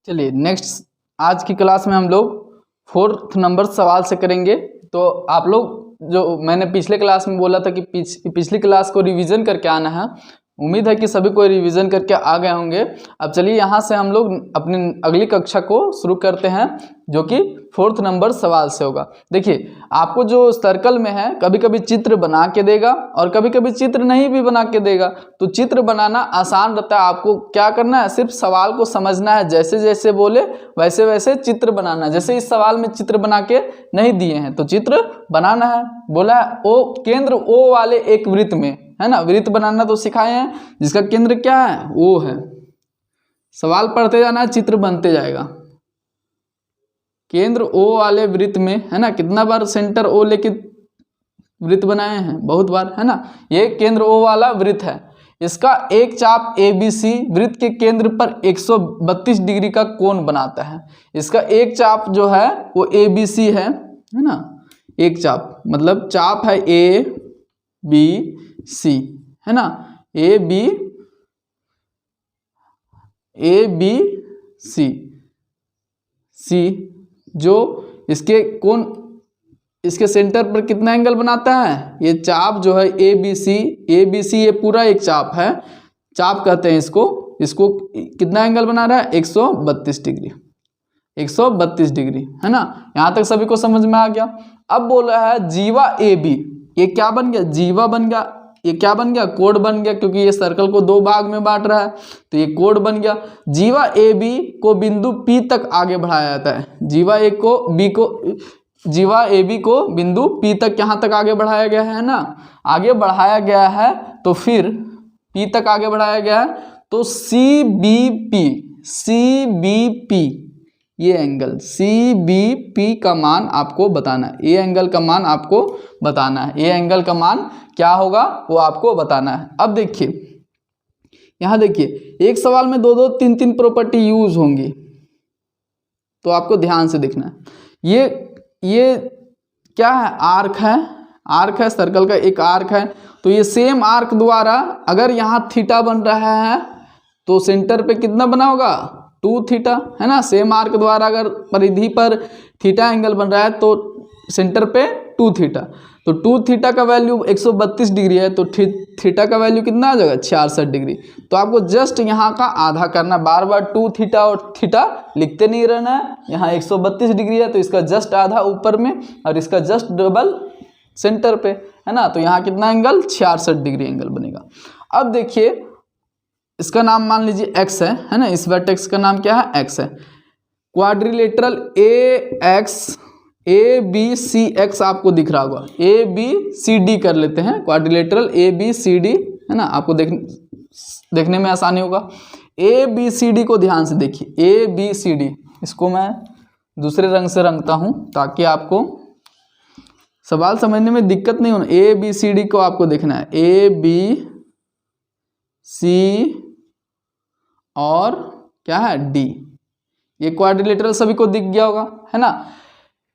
चलिए नेक्स्ट आज की क्लास में हम लोग 4th नंबर सवाल से करेंगे। तो आप लोग जो मैंने पिछले क्लास में बोला था कि पिछली क्लास को रिवीजन करके आना है, उम्मीद है कि सभी को रिवीजन करके आ गए होंगे। अब चलिए यहाँ से हम लोग अपनी अगली कक्षा को शुरू करते हैं जो कि 4th नंबर सवाल से होगा। देखिए आपको जो सर्कल में है कभी कभी चित्र बना के देगा और कभी कभी चित्र नहीं भी बना के देगा। तो चित्र बनाना आसान रहता है, आपको क्या करना है सिर्फ सवाल को समझना है, जैसे जैसे बोले वैसे वैसे चित्र बनाना है। जैसे इस सवाल में चित्र बना के नहीं दिए हैं तो चित्र बनाना है। बोला है ओ केंद्र ओ वाले एक वृत्त में, है ना, वृत्त बनाना तो सिखाए हैं जिसका केंद्र क्या है ओ है। सवाल पढ़ते जाना है, चित्र बनते जाएगा। केंद्र ओ वाले वृत्त में, है ना, कितना बार सेंटर ओ लेके वृत्त बनाए हैं, बहुत बार, है ना। ये केंद्र ओ वाला वृत्त है, इसका एक चाप ABC वृत्त के केंद्र पर 132 डिग्री का कोण बनाता है। इसका एक चाप जो है वो ABC है ना, एक चाप मतलब चाप है ABC, है ना, ABC जो इसके कोण इसके सेंटर पर कितना एंगल बनाता है, ये चाप जो है ABC ये पूरा एक चाप है, चाप कहते हैं इसको कितना एंगल बना रहा है 132 डिग्री, 132 डिग्री, है ना। यहाँ तक सभी को समझ में आ गया। अब बोल रहा है जीवा AB, ये क्या बन गया, जीवा बन गया, ये क्या बन गया, कोण बन गया, क्योंकि ये सर्कल को दो भाग में बांट रहा है तो ये कोण बन गया। जीवा AB को बिंदु P तक आगे बढ़ाया जाता है, जीवा AB को बिंदु P तक यहाँ तक आगे बढ़ाया गया है ना, आगे बढ़ाया गया है तो फिर P तक आगे बढ़ाया गया है तो CBP ये एंगल CBP का मान आपको बताना है, ये एंगल का मान आपको बताना है, ये एंगल का मान क्या होगा वो आपको बताना है। अब देखिए यहाँ देखिए एक सवाल में 2-2 3-3 प्रॉपर्टी यूज होंगी तो आपको ध्यान से देखना है। ये क्या है, आर्क है, सर्कल का एक आर्क है। तो ये सेम आर्क द्वारा अगर यहाँ थीटा बन रहा है तो सेंटर पे कितना बना होगा 2 थीटा, है ना। सेम आर्क द्वारा अगर परिधि पर थीटा एंगल बन रहा है तो सेंटर पे 2 थीटा, तो 2 थीटा का वैल्यू 132 डिग्री है तो थीटा का वैल्यू कितना आ जाएगा 66 डिग्री। तो आपको जस्ट यहाँ का आधा करना, बार बार 2 थीटा और थीटा लिखते नहीं रहना है। यहाँ 132 डिग्री है तो इसका जस्ट आधा ऊपर में और इसका जस्ट डबल सेंटर पे, है ना। तो यहाँ कितना एंगल 66 डिग्री एंगल बनेगा। अब देखिए इसका नाम मान लीजिए x है ना, इस वर्टेक्स का नाम क्या है x है। क्वाड्रिलेटरल ABCX आपको दिख रहा होगा, ABCD कर लेते हैं, क्वाड्रिलेटरल ABCD, है ना, आपको देखने में आसानी होगा। ABCD को ध्यान से देखिए, ABCD इसको मैं दूसरे रंग से रंगता हूं ताकि आपको सवाल समझने में दिक्कत नहीं होना। ABCD को आपको देखना है, ABC और क्या है D, ये क्वाड्रिलेटरल सभी को दिख गया होगा, है ना।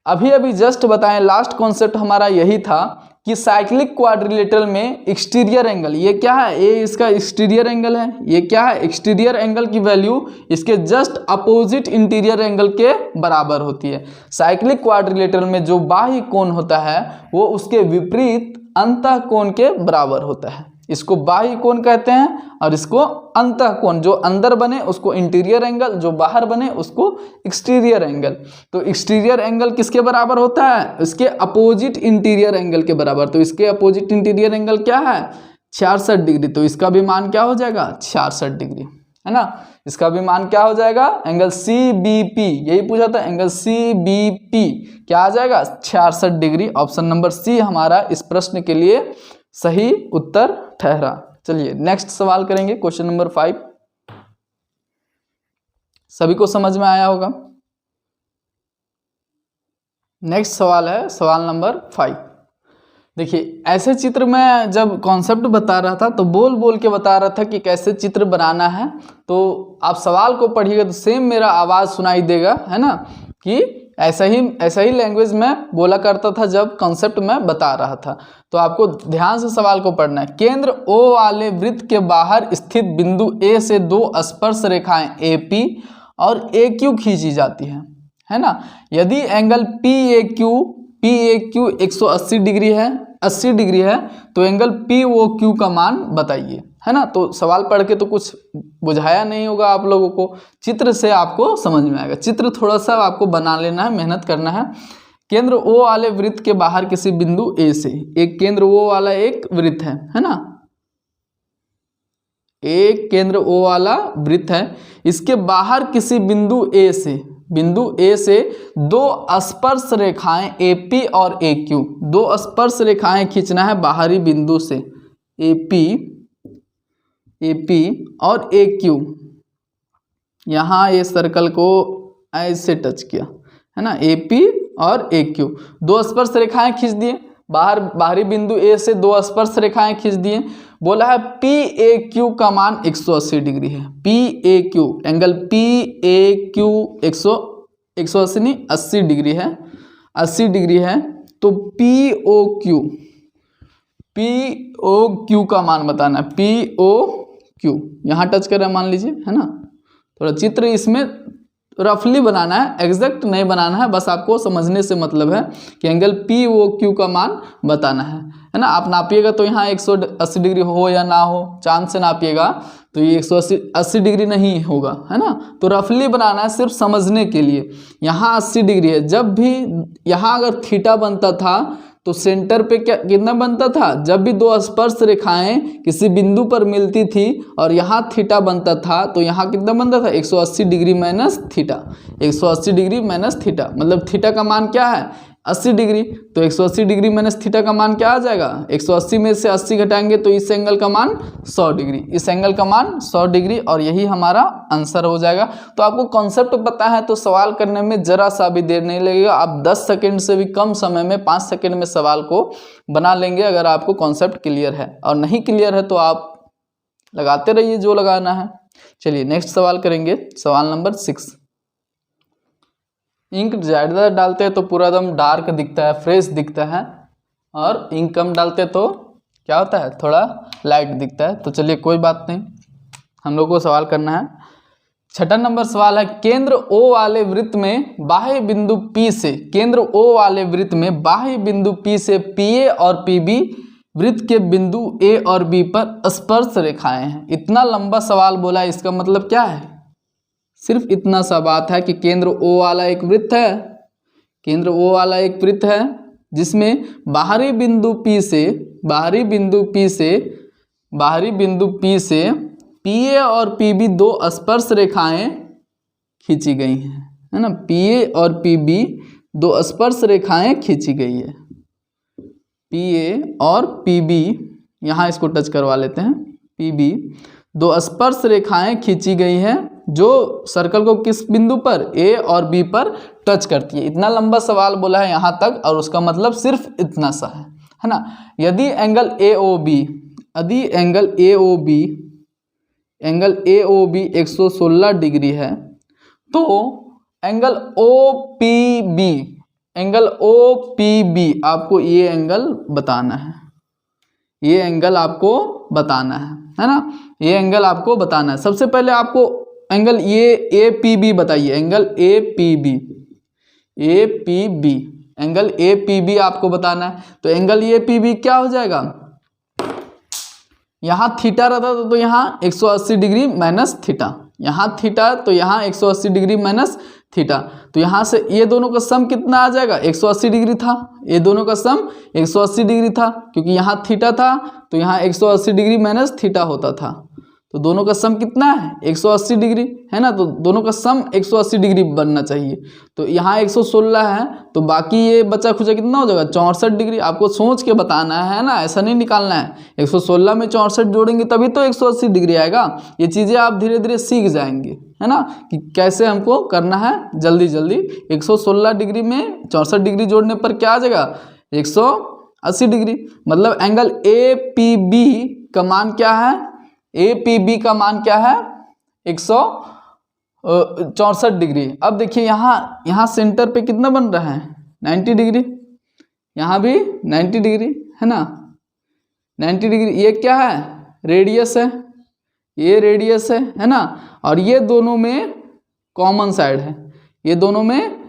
अभी जस्ट बताएं, लास्ट कॉन्सेप्ट हमारा यही था कि साइक्लिक क्वाड्रिलेटरल में एक्सटीरियर एंगल, ये क्या है, ये इसका एक्सटीरियर एंगल है, ये क्या है एक्सटीरियर एंगल की वैल्यू इसके जस्ट अपोजिट इंटीरियर एंगल के बराबर होती है। साइक्लिक क्वाड्रिलेटरल में जो बाह्य कोण होता है वो उसके विपरीत अंतः कोण के बराबर होता है, इसको बाह्य कोण कहते हैं और इसको अंतः कोण, जो अंदर बने उसको इंटीरियर एंगल, जो बाहर बने उसको एक्सटीरियर एंगल। तो एक्सटीरियर एंगल किसके बराबर होता है, इसके अपोजिट इंटीरियर एंगल के बराबर। तो इसके अपोजिट इंटीरियर एंगल क्या है 66 डिग्री, तो इसका भी मान क्या हो जाएगा 66 डिग्री, है ना। इसका भी मान क्या हो जाएगा एंगल CBP, यही पूछा था, एंगल CBP क्या आ जाएगा 66 डिग्री। ऑप्शन नंबर C हमारा इस प्रश्न के लिए सही उत्तर ठहरा। चलिए नेक्स्ट सवाल करेंगे, क्वेश्चन नंबर 5। सभी को समझ में आया होगा। नेक्स्ट सवाल है सवाल नंबर 5। देखिए ऐसे चित्र में जब कॉन्सेप्ट बता रहा था तो बोल बोल के बता रहा था कि कैसे चित्र बनाना है, तो आप सवाल को पढ़िएगा तो सेम मेरा आवाज़ सुनाई देगा, है ना, कि ऐसा ही लैंग्वेज में बोला करता था जब कॉन्सेप्ट में बता रहा था। तो आपको ध्यान से सवाल को पढ़ना है। केंद्र O वाले वृत्त के बाहर स्थित बिंदु A से 2 स्पर्श रेखाएं AP और ए क्यू खींची जाती है ना। यदि angle P A Q 180 degree है, 80 डिग्री है, तो एंगल पी ओ क्यू का मान बताइए, है ना। तो सवाल पढ़ के तो कुछ बुझाया नहीं होगा आप लोगों को, चित्र से आपको समझ में आएगा। चित्र थोड़ा सा आपको बना लेना है, मेहनत करना है। केंद्र O वाले वृत्त के बाहर किसी बिंदु A से, एक केंद्र O वाला एक वृत्त है ना, एक केंद्र O वाला वृत्त है, इसके बाहर किसी बिंदु A से दो स्पर्श रेखाएं AP और AQ, दो स्पर्श रेखाएं खींचना है बाहरी बिंदु से, AP और AQ। यहाँ ये सर्कल को ऐसे टच किया, है ना, AP और AQ, दो स्पर्श रेखाएं खींच दिए, बाहरी बिंदु A से दो स्पर्श रेखाएं खींच दिए। बोला है PAQ का मान 180 डिग्री है, PAQ एंगल PAQ 180 नहीं 80 डिग्री है, 80 डिग्री है। तो POQ का मान बताना है, POQ यहाँ टच कर रहा है मान लीजिए, है ना। थोड़ा चित्र इसमें रफली बनाना है, एग्जैक्ट नहीं बनाना है, बस आपको समझने से मतलब है कि एंगल POQ का मान बताना है ना। आप नापिएगा तो यहाँ 180 डिग्री हो या ना हो, चांद से नापिएगा तो ये 180 डिग्री नहीं होगा, है ना। तो रफली बनाना है सिर्फ समझने के लिए। यहाँ 80 डिग्री है, जब भी यहाँ अगर थीटा बनता था तो सेंटर पे क्या कितना बनता था, जब भी दो स्पर्श रेखाएं किसी बिंदु पर मिलती थी और यहाँ थीटा बनता था तो यहाँ कितना बनता था 180 degree minus theta, 180 degree minus theta, मतलब थीटा का मान क्या है 80 डिग्री। तो 180 डिग्री माइनस थीटा का मान क्या आ जाएगा, 180 में से 80 घटाएंगे तो इस एंगल का मान 100 डिग्री, इस एंगल का मान 100 डिग्री, और यही हमारा आंसर हो जाएगा। तो आपको कॉन्सेप्ट पता है तो सवाल करने में जरा सा भी देर नहीं लगेगा, आप 10 सेकंड से भी कम समय में 5 सेकंड में सवाल को बना लेंगे अगर आपको कॉन्सेप्ट क्लियर है। और नहीं क्लियर है तो आप लगाते रहिए जो लगाना है। चलिए नेक्स्ट सवाल करेंगे, सवाल नंबर 6। इंक ज़्यादा डालते हैं तो पूरा एकदम डार्क दिखता है, फ्रेश दिखता है, और इंक कम डालते तो क्या होता है, थोड़ा लाइट दिखता है। तो चलिए कोई बात नहीं, हम लोग को सवाल करना है। 6 नंबर सवाल है, केंद्र O वाले वृत्त में बाह्य बिंदु P से, केंद्र O वाले वृत्त में बाह्य बिंदु P से PA और PB वृत्त के बिंदु A और B पर स्पर्श रेखाएं हैं। इतना लंबा सवाल बोला, इसका मतलब क्या है, सिर्फ इतना सा बात है कि केंद्र O वाला एक वृत्त है, केंद्र O वाला एक वृत्त है जिसमें बाहरी बिंदु P से PA और PB दो स्पर्श रेखाएं खींची गई हैं, है ना। PA और PB दो स्पर्श रेखाएं खींची गई है, PA और PB, यहाँ इसको टच करवा लेते हैं, PB दो स्पर्श रेखाएं खींची गई हैं जो सर्कल को किस बिंदु पर, A और B पर टच करती है। इतना लंबा सवाल बोला है यहाँ तक, और उसका मतलब सिर्फ इतना सा है ना। यदि एंगल AOB 116 डिग्री है तो एंगल OPB आपको ये एंगल बताना है, ये एंगल आपको बताना है ना, ये एंगल आपको बताना है। सबसे पहले आपको एंगल ये APB बताइए, एंगल APB एंगल APB आपको बताना है। तो एंगल APB क्या हो जाएगा, यहाँ थीटा रहता तो यहाँ 180 डिग्री माइनस थीटा, यहाँ थीटा तो यहाँ 180 डिग्री माइनस थीटा, तो यहाँ से ये दोनों का सम कितना आ जाएगा, 180 डिग्री था, ये दोनों का सम 180 डिग्री था, क्योंकि यहाँ थीटा था तो यहाँ 180 डिग्री माइनस थीटा होता था, तो दोनों का सम कितना है 180 डिग्री, है ना। तो दोनों का सम 180 डिग्री बनना चाहिए। तो यहाँ 116 है तो बाकी ये बचा खुचा कितना हो जाएगा 64 डिग्री। आपको सोच के बताना है ना, ऐसा नहीं निकालना है। 116 में 64 जोड़ेंगे तभी तो 180 डिग्री आएगा। ये चीज़ें आप धीरे धीरे सीख जाएंगे, है ना, कि कैसे हमको करना है जल्दी जल्दी। 116 डिग्री में 64 डिग्री जोड़ने पर क्या आ जाएगा 180 डिग्री। मतलब एंगल APB का मान क्या है, APB का मान क्या है 164 डिग्री। अब देखिए यहाँ सेंटर पे कितना बन रहा है 90 डिग्री, यहाँ भी 90 डिग्री, है ना, 90 डिग्री। ये क्या है रेडियस है, ये रेडियस है ना। और ये दोनों में कॉमन साइड ये दोनों में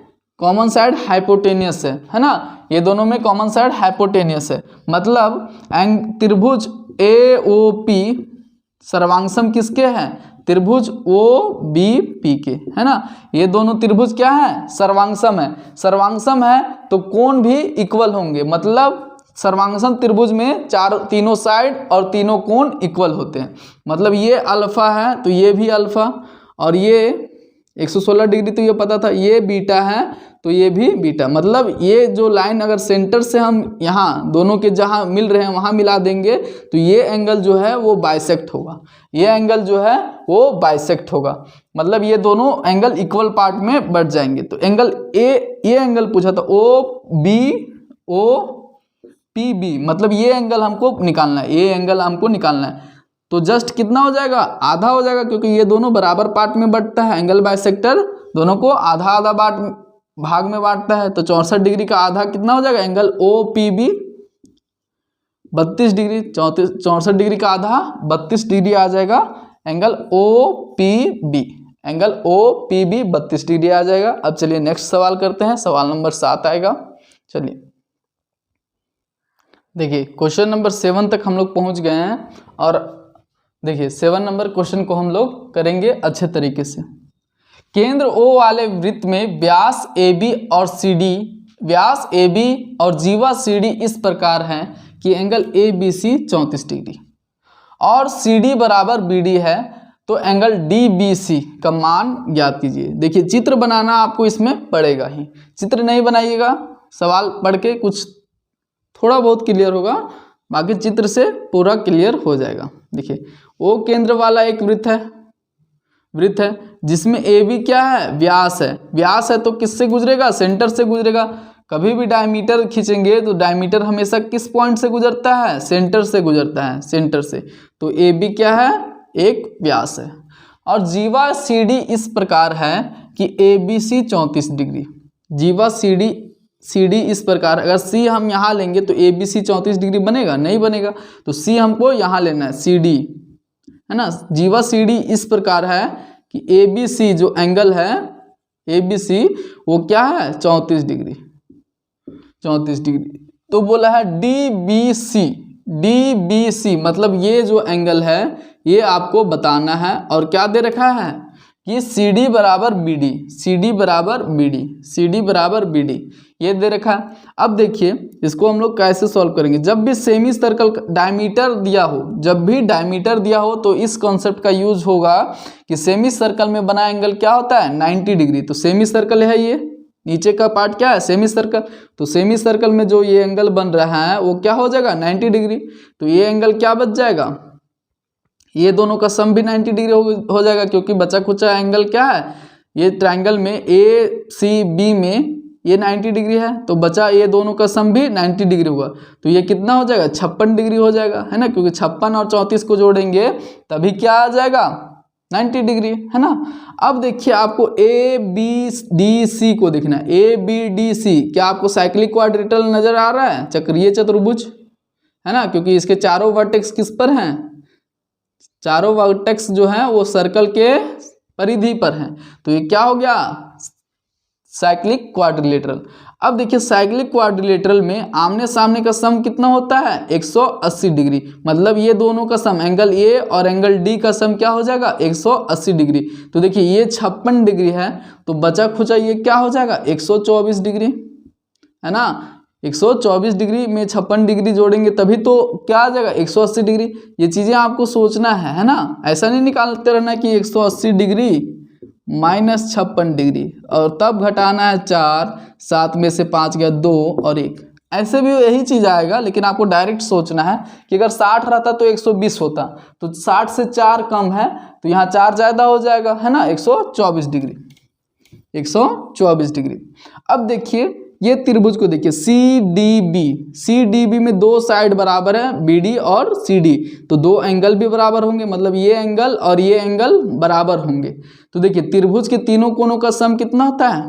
कॉमन साइड हाइपोटेनियस है ना, ये दोनों में कॉमन साइड हाइपोटेनियस है। मतलब त्रिभुज AOP सर्वांगसम किसके हैं, त्रिभुज OBP के, है ना। ये दोनों त्रिभुज क्या है, सर्वांगसम है। सर्वांगसम है तो कोण भी इक्वल होंगे, मतलब सर्वांगसम त्रिभुज में तीनों साइड और तीनों कोण इक्वल होते हैं। मतलब ये अल्फा है तो ये भी अल्फा, और ये 116 डिग्री तो ये पता था, ये बीटा है तो ये भी बीटा। मतलब ये जो लाइन अगर सेंटर से हम यहाँ दोनों के जहाँ मिल रहे हैं वहाँ मिला देंगे तो ये एंगल जो है वो बाइसेक्ट होगा, ये एंगल जो है वो बाइसेक्ट होगा। मतलब ये दोनों एंगल इक्वल पार्ट में बढ़ जाएंगे। तो एंगल ये एंगल पूछा था OPB, मतलब ये एंगल हमको निकालना है, ये एंगल हमको निकालना है। तो जस्ट कितना हो जाएगा, आधा हो जाएगा, क्योंकि ये दोनों बराबर पार्ट में बढ़ता है। एंगल बाइसेक्टर दोनों को आधा आधा भाग में बांटता है। तो 64 डिग्री का आधा कितना हो जाएगा, एंगल OPB 32 डिग्री, 64 डिग्री का आधा 32 डिग्री आ जाएगा, angle OPB, angle OPB 32 degree आ जाएगा। अब चलिए नेक्स्ट सवाल करते हैं, सवाल नंबर 7 आएगा। चलिए देखिए क्वेश्चन नंबर 7 तक हम लोग पहुंच गए हैं, और देखिए 7 नंबर क्वेश्चन को हम लोग करेंगे अच्छे तरीके से। केंद्र O वाले वृत्त में व्यास AB और CD, व्यास AB और जीवा CD इस प्रकार है कि एंगल ABC 34 डिग्री और CD बराबर BD है, तो एंगल DBC का मान ज्ञात कीजिए। देखिए चित्र बनाना आपको इसमें पड़ेगा ही, चित्र नहीं बनाइएगा सवाल पढ़ के कुछ थोड़ा बहुत क्लियर होगा, बाकी चित्र से पूरा क्लियर हो जाएगा। देखिए O केंद्र वाला एक वृत्त है जिसमें AB क्या है, व्यास है। व्यास है तो किससे गुजरेगा, सेंटर से गुजरेगा। कभी भी डायमीटर खींचेंगे तो डायमीटर हमेशा किस पॉइंट से गुजरता है, सेंटर से गुजरता है, सेंटर से। तो AB क्या है, एक व्यास है। और जीवा CD इस प्रकार है कि ABC 34 डिग्री, जीवा CD इस प्रकार, अगर C हम यहाँ लेंगे तो ABC 34 डिग्री बनेगा, नहीं बनेगा। तो C हमको यहाँ लेना है, CD है ना। जीवा CD इस प्रकार है कि ABC जो एंगल है ABC वो क्या है, 34 डिग्री, 34 डिग्री। तो बोला है DBC, मतलब ये जो एंगल है ये आपको बताना है। और क्या दे रखा है कि CD बराबर BD, CD बराबर BD, CD बराबर BD ये दे रखा है। अब देखिए इसको हम लोग कैसे सॉल्व करेंगे। जब भी सेमी सर्कल डायमीटर दिया हो, जब भी डायमीटर दिया हो तो इस कॉन्सेप्ट का यूज होगा कि सेमी सर्कल में बना एंगल क्या होता है, 90 डिग्री। तो सेमी सर्कल है, ये नीचे का पार्ट क्या है, सेमी सर्कल। तो सेमी सर्कल में जो ये एंगल बन रहा है वो क्या हो जाएगा, 90 डिग्री। तो ये एंगल क्या बच जाएगा, ये दोनों का सम भी 90 डिग्री हो जाएगा, क्योंकि बचा खुचा एंगल क्या है, ये ट्रायंगल में ACB में ये 90 डिग्री है, तो बचा ये दोनों का सम भी 90 डिग्री होगा। तो ये कितना हो जाएगा, 56 डिग्री हो जाएगा, है ना, क्योंकि 56 और 34 को जोड़ेंगे तभी क्या आ जाएगा, 90 डिग्री, है ना। अब देखिए आपको ABDC को देखना है, ABDC क्या आपको साइक्लिक क्वाड्रिलेटरल नजर आ रहा है, चक्रीय चतुर्भुज, है ना, क्योंकि इसके चारों वर्टेक्स किस पर हैं, चारों वर्टेक्स जो हैं वो सर्कल के परिधि पर हैं। तो ये क्या हो गया, साइक्लिक क्वाड्रिलेटरल। अब देखिए साइक्लिक क्वाड्रिलेटरल में आमने सामने का सम कितना होता है, 180 डिग्री। मतलब ये दोनों का सम, एंगल A और एंगल D का सम क्या हो जाएगा, 180 डिग्री। तो देखिए ये 56 डिग्री है, तो बचा खुचा ये क्या हो जाएगा, 124 डिग्री, है ना। 124 डिग्री में 56 डिग्री जोड़ेंगे तभी तो क्या आ जाएगा, 180 डिग्री। ये चीज़ें आपको सोचना है ना, ऐसा नहीं निकालते रहना कि 180 डिग्री माइनस 56 डिग्री और तब घटाना है 4, 7 में से 5 गया 2 और 1, ऐसे भी यही चीज़ आएगा। लेकिन आपको डायरेक्ट सोचना है कि अगर 60 रहता तो 120 होता, तो 60 से 4 कम है तो यहाँ 4 ज़्यादा हो जाएगा, है ना, 124 डिग्री, 124 डिग्री। अब देखिए ये त्रिभुज को देखिए CDB में दो साइड बराबर है, BD और CD, तो दो एंगल भी बराबर होंगे, मतलब ये एंगल और ये एंगल बराबर होंगे। तो देखिए त्रिभुज के तीनों कोणों का सम कितना होता है,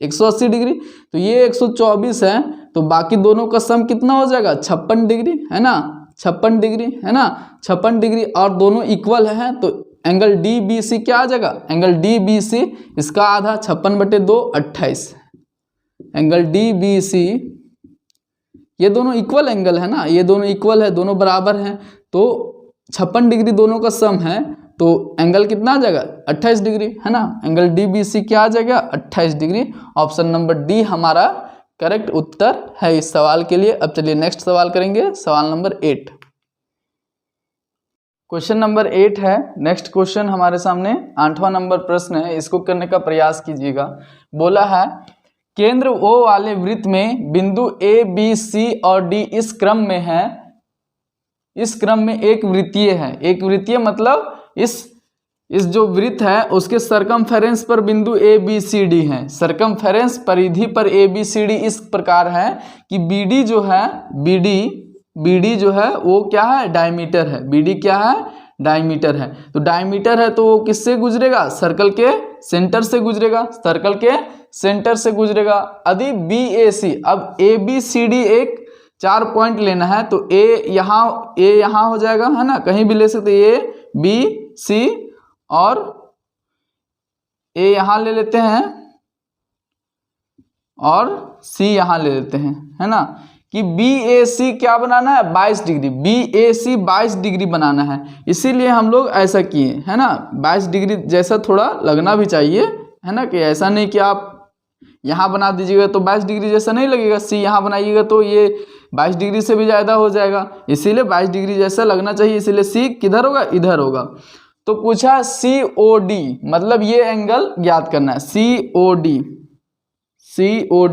180 डिग्री। तो ये 124 है, तो बाकी दोनों का सम कितना हो जाएगा, 56 डिग्री, है ना, 56 डिग्री, है ना, 56 डिग्री, और दोनों इक्वल है तो एंगल डी बी सी क्या आ जाएगा, एंगल डी बी सी इसका आधा 56/2 28। एंगल डी बी सी ये दोनों इक्वल एंगल है ना, ये दोनों इक्वल है, दोनों बराबर हैं, तो 56 डिग्री दोनों का सम है, तो एंगल कितना आ जाएगा 28 डिग्री है ना। एंगल डी बी सी क्या आ जाएगा 28 डिग्री। ऑप्शन नंबर डी हमारा करेक्ट उत्तर है इस सवाल के लिए। अब चलिए नेक्स्ट सवाल करेंगे, सवाल नंबर 8। क्वेश्चन नंबर 8 है नेक्स्ट क्वेश्चन हमारे सामने, 8वां नंबर प्रश्न है, इसको करने का प्रयास कीजिएगा। बोला है केंद्र O वाले वृत्त में बिंदु A B C और D इस क्रम में है, इस क्रम में एक वृत्तीय है। एक वृत्तीय मतलब इस जो वृत्त है उसके सरकमफेरेंस पर बिंदु A B C D है। सरकमफेरेंस परिधि पर A B C D इस प्रकार है कि BD जो है BD जो है वो क्या है डायमीटर है। BD क्या है डायमीटर है। तो डायमीटर है तो वो किससे गुजरेगा, सर्कल के सेंटर से गुजरेगा, सर्कल के सेंटर से गुजरेगा। यदि BAC, अब ABCD एक 4 पॉइंट लेना है तो A यहाँ हो जाएगा है ना, कहीं भी ले सकते ABC और A यहाँ ले लेते हैं और C यहाँ ले लेते हैं है ना, कि BAC क्या बनाना है 22 डिग्री, BAC 22 डिग्री बनाना है। इसीलिए हम लोग ऐसा किए है ना, 22 डिग्री जैसा थोड़ा लगना भी चाहिए है ना, कि ऐसा नहीं कि आप यहाँ बना दीजिएगा तो 22 डिग्री जैसा नहीं लगेगा, C यहाँ बनाइएगा तो ये 22 डिग्री से भी ज़्यादा हो जाएगा। इसीलिए 22 डिग्री जैसा लगना चाहिए, इसीलिए C किधर होगा, इधर होगा। तो पूछा COD, मतलब ये एंगल ज्ञात करना है। COD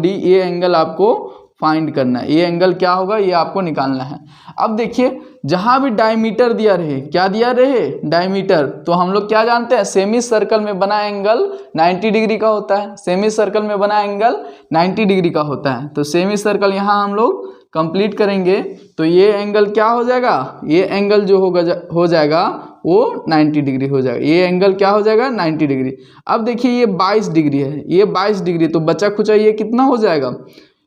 ये एंगल आपको फाइंड करना है। ये एंगल क्या होगा ये आपको निकालना है। अब देखिए जहां भी डायमीटर दिया रहे, क्या दिया रहे डायमीटर, तो हम लोग क्या जानते हैं सेमी सर्कल में बना एंगल 90 डिग्री का होता है। सेमी सर्कल में बना एंगल 90 डिग्री का होता है। तो सेमी सर्कल यहाँ हम लोग कंप्लीट करेंगे तो ये एंगल क्या हो जाएगा, ये एंगल जो हो जाएगा वो 90 डिग्री हो जाएगा। ये एंगल क्या हो जाएगा 90 डिग्री। अब देखिए ये 22 डिग्री है, ये 22 डिग्री, तो बचा खुचा ये कितना हो जाएगा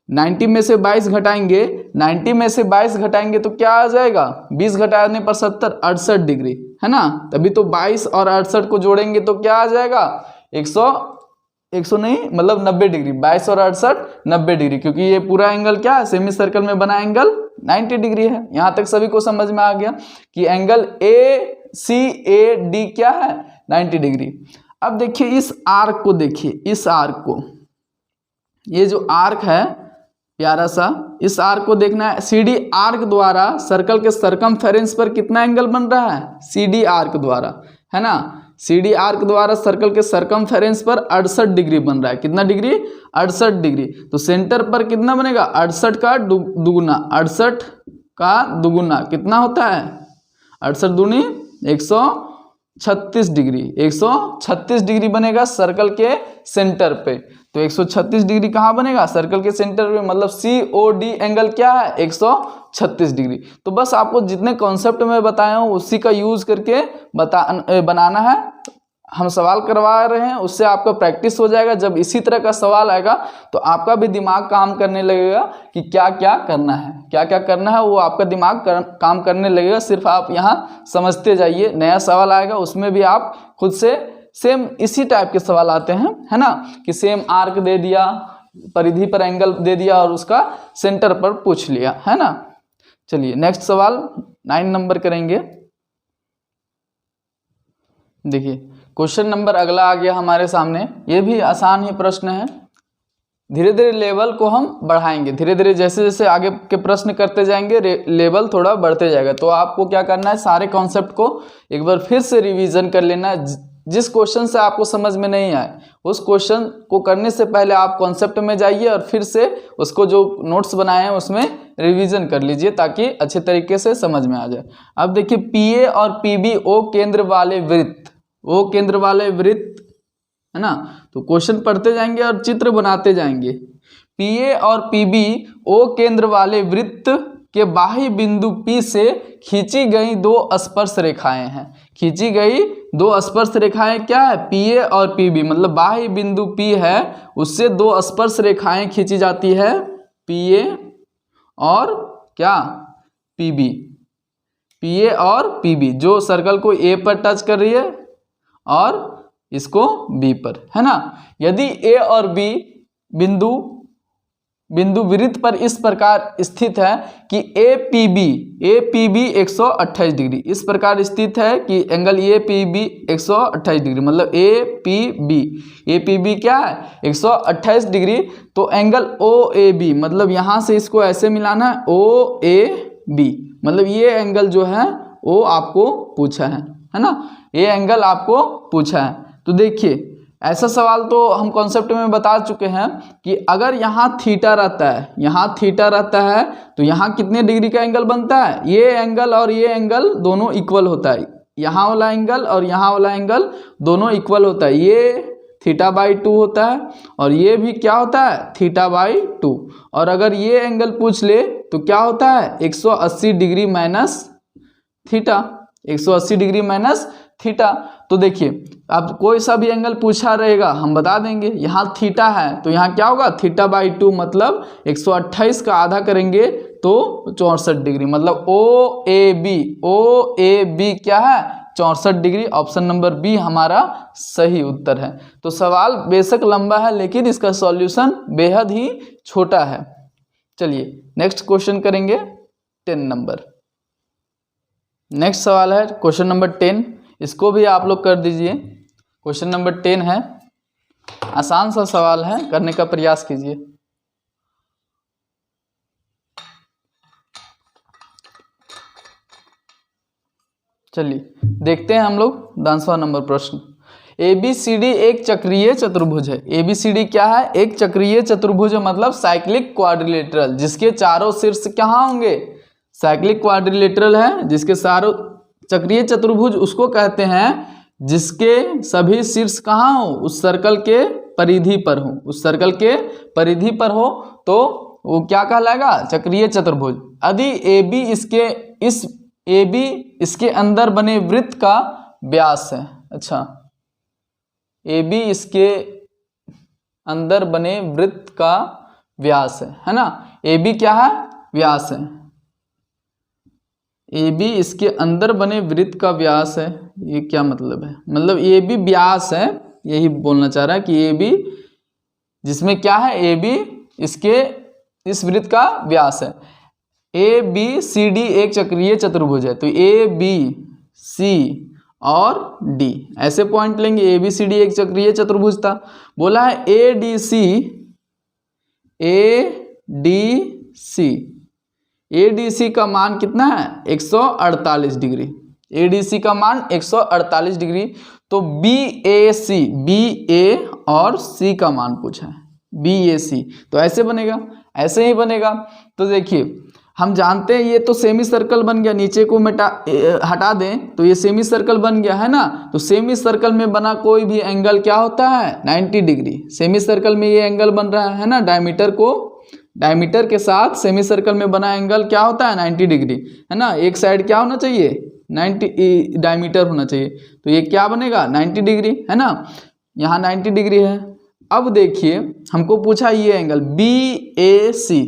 90 में से 22 घटाएंगे, 90 में से 22 घटाएंगे तो क्या आ जाएगा 20 घटाने पर 70 68 डिग्री है ना। तभी तो 22 और 68 को जोड़ेंगे तो क्या आ जाएगा 100 नहीं मतलब 90 डिग्री। 22 और 68 90 डिग्री, क्योंकि ये पूरा एंगल क्या है सेमी सर्कल में बना एंगल 90 डिग्री है। यहाँ तक सभी को समझ में आ गया कि एंगल ACAD क्या है 90 डिग्री। अब देखिए इस आर्क को, देखिए इस आर्क को, ये जो आर्क है प्यारा सा, इस आर्क को देखना है। CD आर्क द्वारा सर्कल के सरकमफेरेंस पर कितना एंगल बन रहा है CD आर्क द्वारा है ना। CD आर्क द्वारा सर्कल के सरकमफेरेंस पर 68 डिग्री बन रहा है। कितना डिग्री 68 डिग्री। तो सेंटर पर कितना बनेगा 68 का दुगुना, 68 का दुगुना कितना होता है 68 दूनी 136 डिग्री। 136 डिग्री बनेगा सर्कल के सेंटर पे। तो 136 डिग्री कहाँ बनेगा सर्कल के सेंटर पे, मतलब COD एंगल क्या है 136 डिग्री। तो बस आपको जितने कॉन्सेप्ट में बताया हूँ उसी का यूज करके बनाना है। हम सवाल करवा रहे हैं, उससे आपका प्रैक्टिस हो जाएगा। जब इसी तरह का सवाल आएगा तो आपका भी दिमाग काम करने लगेगा कि क्या क्या करना है, क्या क्या करना है, वो आपका दिमाग काम करने लगेगा। सिर्फ आप यहाँ समझते जाइए, नया सवाल आएगा उसमें भी आप खुद से सेम इसी टाइप के सवाल आते हैं है ना, कि सेम आर्क दे दिया, परिधि पर एंगल दे दिया और उसका सेंटर पर पूछ लिया है ना। चलिए नेक्स्ट सवाल 9 नंबर करेंगे। देखिए क्वेश्चन नंबर अगला आ गया हमारे सामने। ये भी आसान ही प्रश्न है। धीरे धीरे लेवल को हम बढ़ाएंगे, धीरे धीरे जैसे जैसे आगे के प्रश्न करते जाएंगे लेवल थोड़ा बढ़ते जाएगा। तो आपको क्या करना है, सारे कॉन्सेप्ट को एक बार फिर से रिवीजन कर लेना है। जिस क्वेश्चन से आपको समझ में नहीं आए उस क्वेश्चन को करने से पहले आप कॉन्सेप्ट में जाइए और फिर से उसको जो नोट्स बनाए हैं उसमें रिवीजन कर लीजिए ताकि अच्छे तरीके से समझ में आ जाए। अब देखिए PA और PB O केंद्र वाले वृत्त, O केंद्र वाले वृत्त है ना। तो क्वेश्चन पढ़ते जाएंगे और चित्र बनाते जाएंगे। PA और PB O केंद्र वाले वृत्त के बाह्य बिंदु P से खींची गई 2 स्पर्श रेखाएं हैं। खींची गई 2 स्पर्श रेखाएं क्या है PA और PB, मतलब बाह्य बिंदु P है उससे 2 स्पर्श रेखाएं खींची जाती है PA और क्या PB। PA और PB जो सर्कल को A पर टच कर रही है और इसको बी पर, है ना। यदि ए और बी बिंदु वृत्त पर इस प्रकार स्थित है कि ए पी बी 128 डिग्री, इस प्रकार स्थित है कि angle A P B 128 degree, मतलब ए पी बी क्या है 128 डिग्री। तो एंगल ओ ए बी, मतलब यहाँ से इसको ऐसे मिलाना है, ओ ए बी, मतलब ये एंगल जो है वो आपको पूछा है ना, ये एंगल आपको पूछा है। तो देखिए ऐसा सवाल तो हम कॉन्सेप्ट में बता चुके हैं कि अगर यहाँ थीटा रहता है, तो यहाँ कितने डिग्री का एंगल बनता है, ये एंगल और ये एंगल दोनों इक्वल होता है, यहाँ वाला एंगल और यहाँ वाला एंगल दोनों इक्वल होता है, ये θ/2 होता है और ये भी क्या होता है θ/2। और अगर ये एंगल पूछ ले तो क्या होता है 180 degree minus theta, 180 degree minus theta. तो देखिए अब कोई सा भी एंगल पूछा रहेगा हम बता देंगे, यहाँ थीटा है तो यहाँ क्या होगा θ/2, मतलब 128 का आधा करेंगे तो 64 डिग्री, मतलब ओ ए बी क्या है 64 डिग्री। ऑप्शन नंबर बी हमारा सही उत्तर है। तो सवाल बेशक लंबा है लेकिन इसका सॉल्यूशन बेहद ही छोटा है। चलिए नेक्स्ट क्वेश्चन करेंगे 10 नंबर। नेक्स्ट सवाल है क्वेश्चन नंबर 10, इसको भी आप लोग कर दीजिए। क्वेश्चन नंबर 10 है, आसान सा सवाल है, करने का प्रयास कीजिए। चलिए देखते हैं हम लोग 10वां नंबर प्रश्न। ABCD एक चक्रीय चतुर्भुज है। ABCD क्या है, एक चक्रीय चतुर्भुज मतलब साइक्लिक क्वाड्रिलेटरल, जिसके चारों शीर्ष कहाँ होंगे, साइक्लिक क्वाड्रिलेटरल है जिसके चारों, चक्रीय चतुर्भुज उसको कहते हैं जिसके सभी शीर्ष कहाँ हो, उस सर्कल के परिधि पर हो, उस सर्कल के परिधि पर हो तो वो क्या कहलाएगा चक्रीय चतुर्भुज। यदि AB इसके अंदर बने वृत्त का व्यास है, अच्छा AB इसके अंदर बने वृत्त का व्यास है ना, AB क्या है व्यास है, AB इसके अंदर बने वृत्त का व्यास है। ये क्या मतलब है, मतलब AB व्यास है, यही बोलना चाह रहा है कि AB जिसमें क्या है AB इसके इस वृत्त का व्यास है। ABCD एक चक्रीय चतुर्भुज है, तो ABC और D ऐसे पॉइंट लेंगे। ABCD एक चक्रीय चतुर्भुज था, बोला है ADC का मान कितना है 148 डिग्री, ADC का मान 148 डिग्री। तो BA और C का मान पूछा है, BAC, तो ऐसे बनेगा, ऐसे ही बनेगा। तो देखिए हम जानते हैं ये तो सेमी सर्कल बन गया, नीचे को हटा दें तो ये सेमी सर्कल बन गया है ना। तो सेमी सर्कल में बना कोई भी एंगल क्या होता है 90 डिग्री। सेमी सर्कल में ये एंगल बन रहा है ना, डायमीटर के साथ सेमी सर्कल में बना एंगल क्या होता है 90 डिग्री, है ना। एक साइड क्या होना चाहिए 90 डायमीटर होना चाहिए, तो ये क्या बनेगा 90 डिग्री, है ना, यहाँ 90 डिग्री है। अब देखिए हमको पूछा ये एंगल BAC,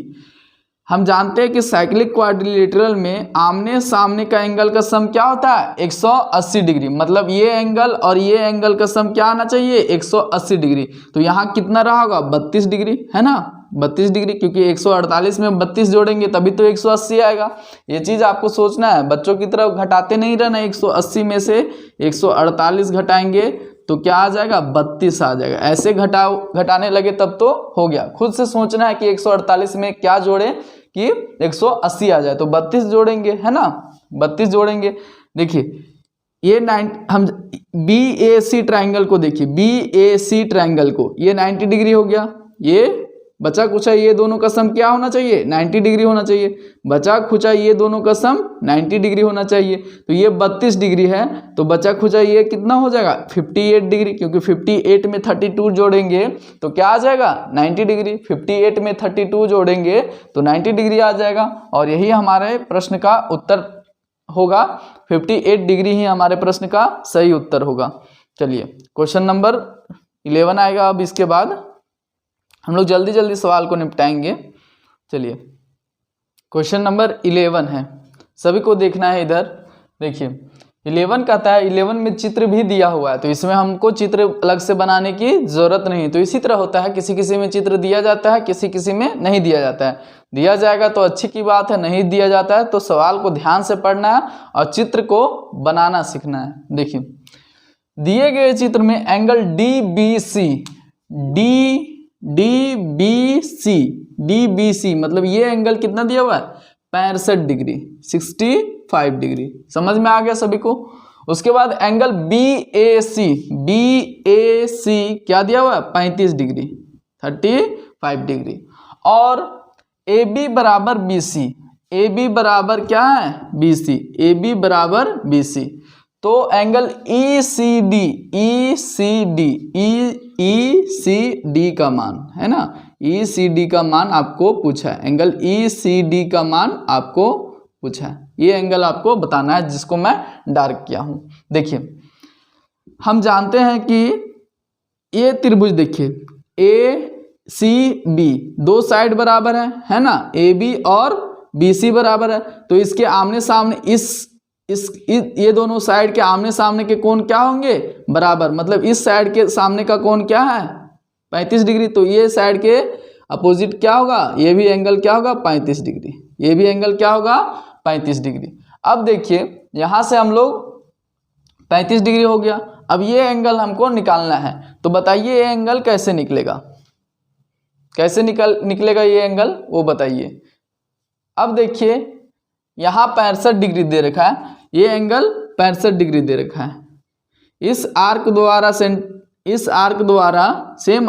हम जानते हैं कि साइक्लिक क्वाड्रिलेटरल में आमने सामने का एंगल का सम क्या होता है 180 डिग्री, मतलब ये एंगल और ये एंगल का सम क्या आना चाहिए 180 डिग्री। तो यहाँ कितना रहा होगा 32 डिग्री, है ना, 32 डिग्री, क्योंकि 148 में 32 जोड़ेंगे तभी तो 180 आएगा। ये चीज़ आपको सोचना है, बच्चों की तरफ घटाते नहीं रहना, 180 में से 148 घटाएंगे तो क्या आ जाएगा 32 आ जाएगा। ऐसे घटाने लगे तब तो हो गया, खुद से सोचना है कि 148 में क्या जोड़े कि 180 आ जाए, तो 32 जोड़ेंगे, है ना, 32 जोड़ेंगे। देखिए ये हम BAC ट्राइंगल को देखिए, BAC ट्राइंगल को ये 90 डिग्री हो गया, ये बचा खुचा ये दोनों का सम क्या होना चाहिए 90 डिग्री होना चाहिए, बचा खुचा ये दोनों का सम 90 डिग्री होना चाहिए। तो ये 32 डिग्री है तो बचा खुचा ये कितना हो जाएगा 58 डिग्री, क्योंकि 58 में 32 जोड़ेंगे तो क्या आ जाएगा 90 डिग्री, 58 में 32 जोड़ेंगे तो 90 डिग्री आ जाएगा। और यही हमारे प्रश्न का उत्तर होगा, 58 डिग्री ही हमारे प्रश्न का सही उत्तर होगा। चलिए क्वेश्चन नंबर 11 आएगा, अब इसके बाद हम लोग जल्दी जल्दी सवाल को निपटाएंगे। चलिए क्वेश्चन नंबर 11 है, सभी को देखना है इधर। देखिए 11 कहता है 11 में चित्र भी दिया हुआ है, तो इसमें हमको चित्र अलग से बनाने की ज़रूरत नहीं। तो इसी तरह होता है, किसी किसी में चित्र दिया जाता है, किसी किसी में नहीं दिया जाता है। दिया जाएगा तो अच्छी की बात है, नहीं दिया जाता है तो सवाल को ध्यान से पढ़ना है और चित्र को बनाना सीखना है। देखिए दिए गए चित्र में एंगल DBC मतलब ये एंगल कितना दिया हुआ है 65 डिग्री 65 डिग्री। समझ में आ गया सभी को। उसके बाद एंगल BAC क्या दिया हुआ है 35 डिग्री 35 डिग्री। और AB बराबर BC, AB बराबर क्या है BC, AB बराबर BC। तो एंगल ECD का मान है ना, ECD का मान आपको पूछा है, एंगल ECD का मान आपको पूछा है। ये एंगल आपको बताना है जिसको मैं डार्क किया हूं। देखिए हम जानते हैं कि ये त्रिभुज देखिए ACB दो साइड बराबर है ना, AB और BC बराबर है। तो इसके आमने सामने ये दोनों साइड के आमने सामने के कोण क्या होंगे बराबर, मतलब इस साइड के सामने का कोण क्या है 35 डिग्री। तो ये साइड के अपोजिट क्या होगा, ये भी एंगल क्या होगा 35 डिग्री, ये भी एंगल क्या होगा 35 डिग्री। अब देखिए यहां से हम लोग 35 डिग्री हो गया। अब ये एंगल हमको निकालना है, तो बताइए ये एंगल कैसे निकलेगा, कैसे निकलेगा ये एंगल वो बताइए। अब देखिए यहाँ 65 डिग्री दे रखा है, ये एंगल 65 डिग्री दे रखा है। इस आर्क द्वारा सेम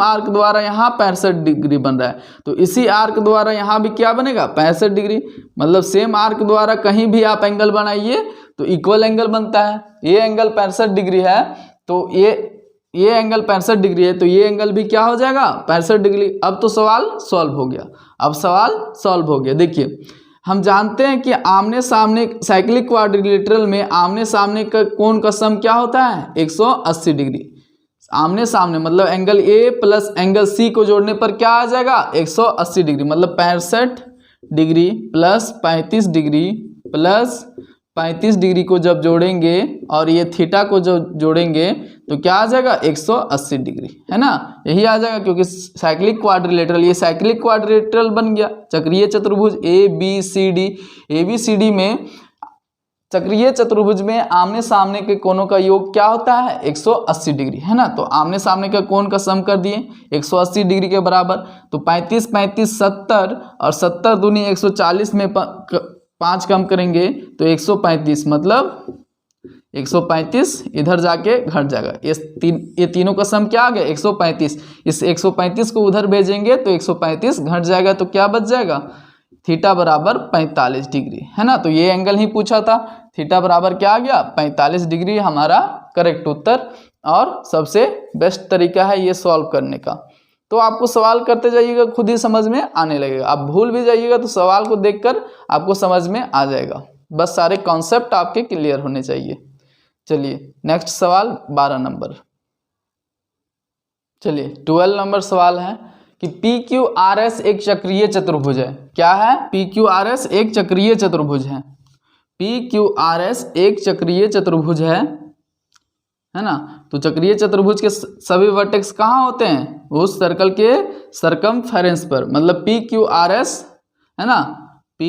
आर्क द्वारा यहाँ 65 डिग्री बन रहा है, तो इसी आर्क द्वारा यहाँ भी क्या बनेगा 65 डिग्री। मतलब सेम आर्क द्वारा कहीं भी आप एंगल बनाइए तो इक्वल एंगल बनता है। ये एंगल 65 डिग्री है, तो ये एंगल 65 डिग्री है, तो ये एंगल भी क्या हो जाएगा 65 डिग्री। अब तो सवाल सॉल्व हो गया, अब सवाल सॉल्व हो गया। देखिए हम जानते हैं कि आमने सामने साइक्लिक क्वाड्रिलेटरल में आमने सामने का कोण का सम क्या होता है 180 डिग्री। आमने सामने मतलब angle A plus angle C को जोड़ने पर क्या आ जाएगा 180 डिग्री, मतलब 65 degree plus 35 degree plus 35 degree को जब जोड़ेंगे और ये थीटा को जब जोड़ेंगे तो क्या आ जाएगा 180 डिग्री, है ना, यही आ जाएगा। क्योंकि साइक्लिक क्वाड्रिलेटरल, ये साइक्लिक क्वाड्रिलेटरल बन गया, चक्रीय चतुर्भुज ABCD में चक्रीय चतुर्भुज में आमने सामने के कोणों का योग क्या होता है 180 डिग्री, है ना। तो आमने सामने का कोण का सम कर दिए 180 डिग्री के बराबर। तो 35 35 70 और 70 दूनी 140 में 5 कम करेंगे तो 135, मतलब 135 इधर जाके घट जाएगा। ये तीनों का सम क्या आ गया 135। इस 135 को उधर भेजेंगे तो 135 घट जाएगा, तो क्या बच जाएगा थीटा बराबर 45 डिग्री, है ना। तो ये एंगल ही पूछा था, थीटा बराबर क्या आ गया 45 डिग्री हमारा करेक्ट उत्तर। और सबसे बेस्ट तरीका है ये सॉल्व करने का। तो आपको सवाल करते जाइएगा, खुद ही समझ में आने लगेगा। आप भूल भी जाइएगा तो सवाल को देखकर आपको समझ में आ जाएगा, बस सारे कॉन्सेप्ट आपके क्लियर होने चाहिए। चलिए नेक्स्ट सवाल 12 नंबर। चलिए 12 नंबर सवाल है कि PQRS एक चक्रीय चतुर्भुज है। क्या है PQRS एक चक्रीय चतुर्भुज है। PQRS एक चक्रीय चतुर्भुज है ना। तो चक्रीय चतुर्भुज के सभी वर्टेक्स कहाँ होते हैं, उस सर्कल के सरकमफेरेंस पर, मतलब PQRS है ना, P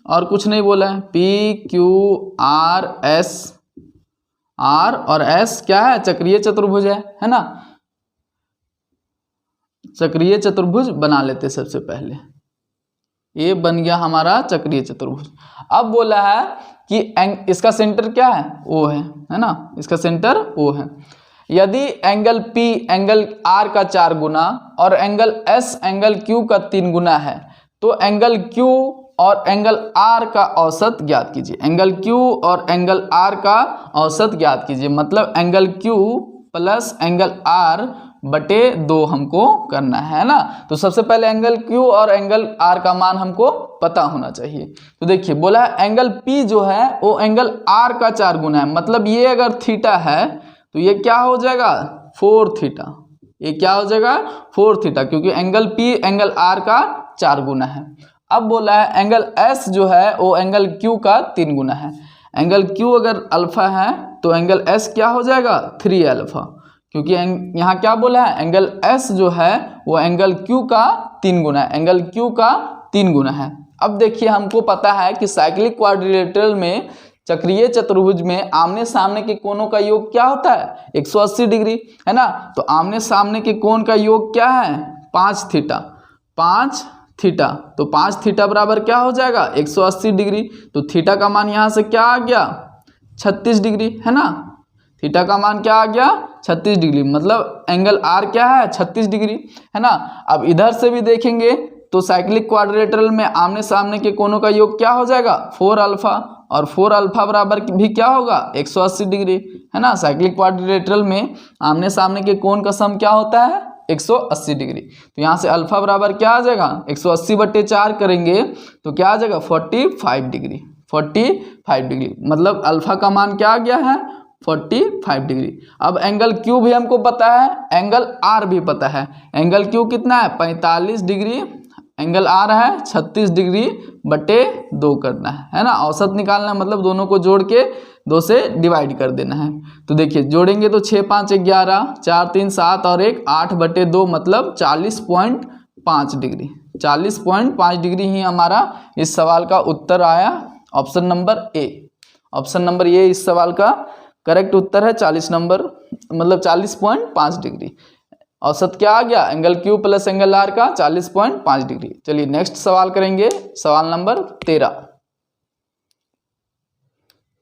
और कुछ नहीं बोला है, PQRS, R और S क्या है चक्रीय चतुर्भुज है ना। चक्रीय चतुर्भुज बना लेते सबसे पहले, ये बन गया हमारा चक्रीय चतुर्भुज। अब बोला है कि इसका सेंटर क्या है O है ना, इसका सेंटर O है। यदि एंगल P एंगल R का 4 गुना और एंगल S एंगल Q का 3 गुना है, तो एंगल Q और एंगल R का औसत ज्ञात कीजिए। एंगल Q और एंगल R का औसत ज्ञात कीजिए, मतलब angle Q plus angle R बटे 2 हमको करना है ना। तो सबसे पहले एंगल Q और एंगल R का मान हमको पता होना चाहिए। तो देखिए बोला है एंगल P जो है वो एंगल R का 4 गुना है, मतलब ये अगर थीटा है तो ये क्या हो जाएगा 4 थीटा, ये क्या हो जाएगा 4 थीटा, क्योंकि एंगल P एंगल R का 4 गुना है। अब बोला है एंगल S जो है वो एंगल Q का 3 गुना है। एंगल Q अगर अल्फा है तो एंगल S क्या हो जाएगा 3 अल्फा, क्योंकि यहाँ क्या बोला है एंगल S जो है वो एंगल Q का 3 गुना है, एंगल Q का 3 गुना है। अब देखिए हमको पता है कि साइक्लिक क्वाड्रिलेटरल में, चक्रीय चतुर्भुज में आमने सामने के कोणों का योग क्या होता है 180 डिग्री, है ना। तो आमने सामने के कोण का योग क्या है 5 थीटा, 5 थीटा, तो 5 थीटा बराबर क्या हो जाएगा 180 डिग्री। तो थीटा का मान यहाँ से क्या आ गया 36 डिग्री, है ना। थीटा का मान क्या आ गया 36 डिग्री, मतलब एंगल R क्या है 36 डिग्री, है ना। अब इधर से भी देखेंगे तो साइक्लिक क्वाड्रिलेटरल में आमने सामने के कोणों का योग क्या हो जाएगा 4 अल्फा, और 4 अल्फा बराबर भी क्या होगा 180 डिग्री, है ना। साइक्लिक क्वाड्रिलेटरल में आमने सामने के कोण का सम क्या होता है 180 डिग्री। तो यहाँ से अल्फा बराबर क्या आ जाएगा 180/4 करेंगे तो क्या आ जाएगा 45 डिग्री, 45 डिग्री, मतलब अल्फा का मान क्या आ गया है 45 डिग्री। अब एंगल Q भी हमको पता है, एंगल R भी पता है। एंगल Q कितना है 45 डिग्री, एंगल R है 36 डिग्री बटे 2 करना है ना। औसत निकालना है, मतलब दोनों को जोड़ के 2 से डिवाइड कर देना है। तो देखिए जोड़ेंगे तो 6 5 11, 4 3 7 और 1 8/2, मतलब 40.5 डिग्री, 40.5 डिग्री ही हमारा इस सवाल का उत्तर आया। Option number A, option number A इस सवाल का करेक्ट उत्तर है 40 नंबर, मतलब 40.5 डिग्री। औसत क्या आ गया angle Q plus angle R का 40.5 डिग्री। चलिए नेक्स्ट सवाल करेंगे, सवाल नंबर 13।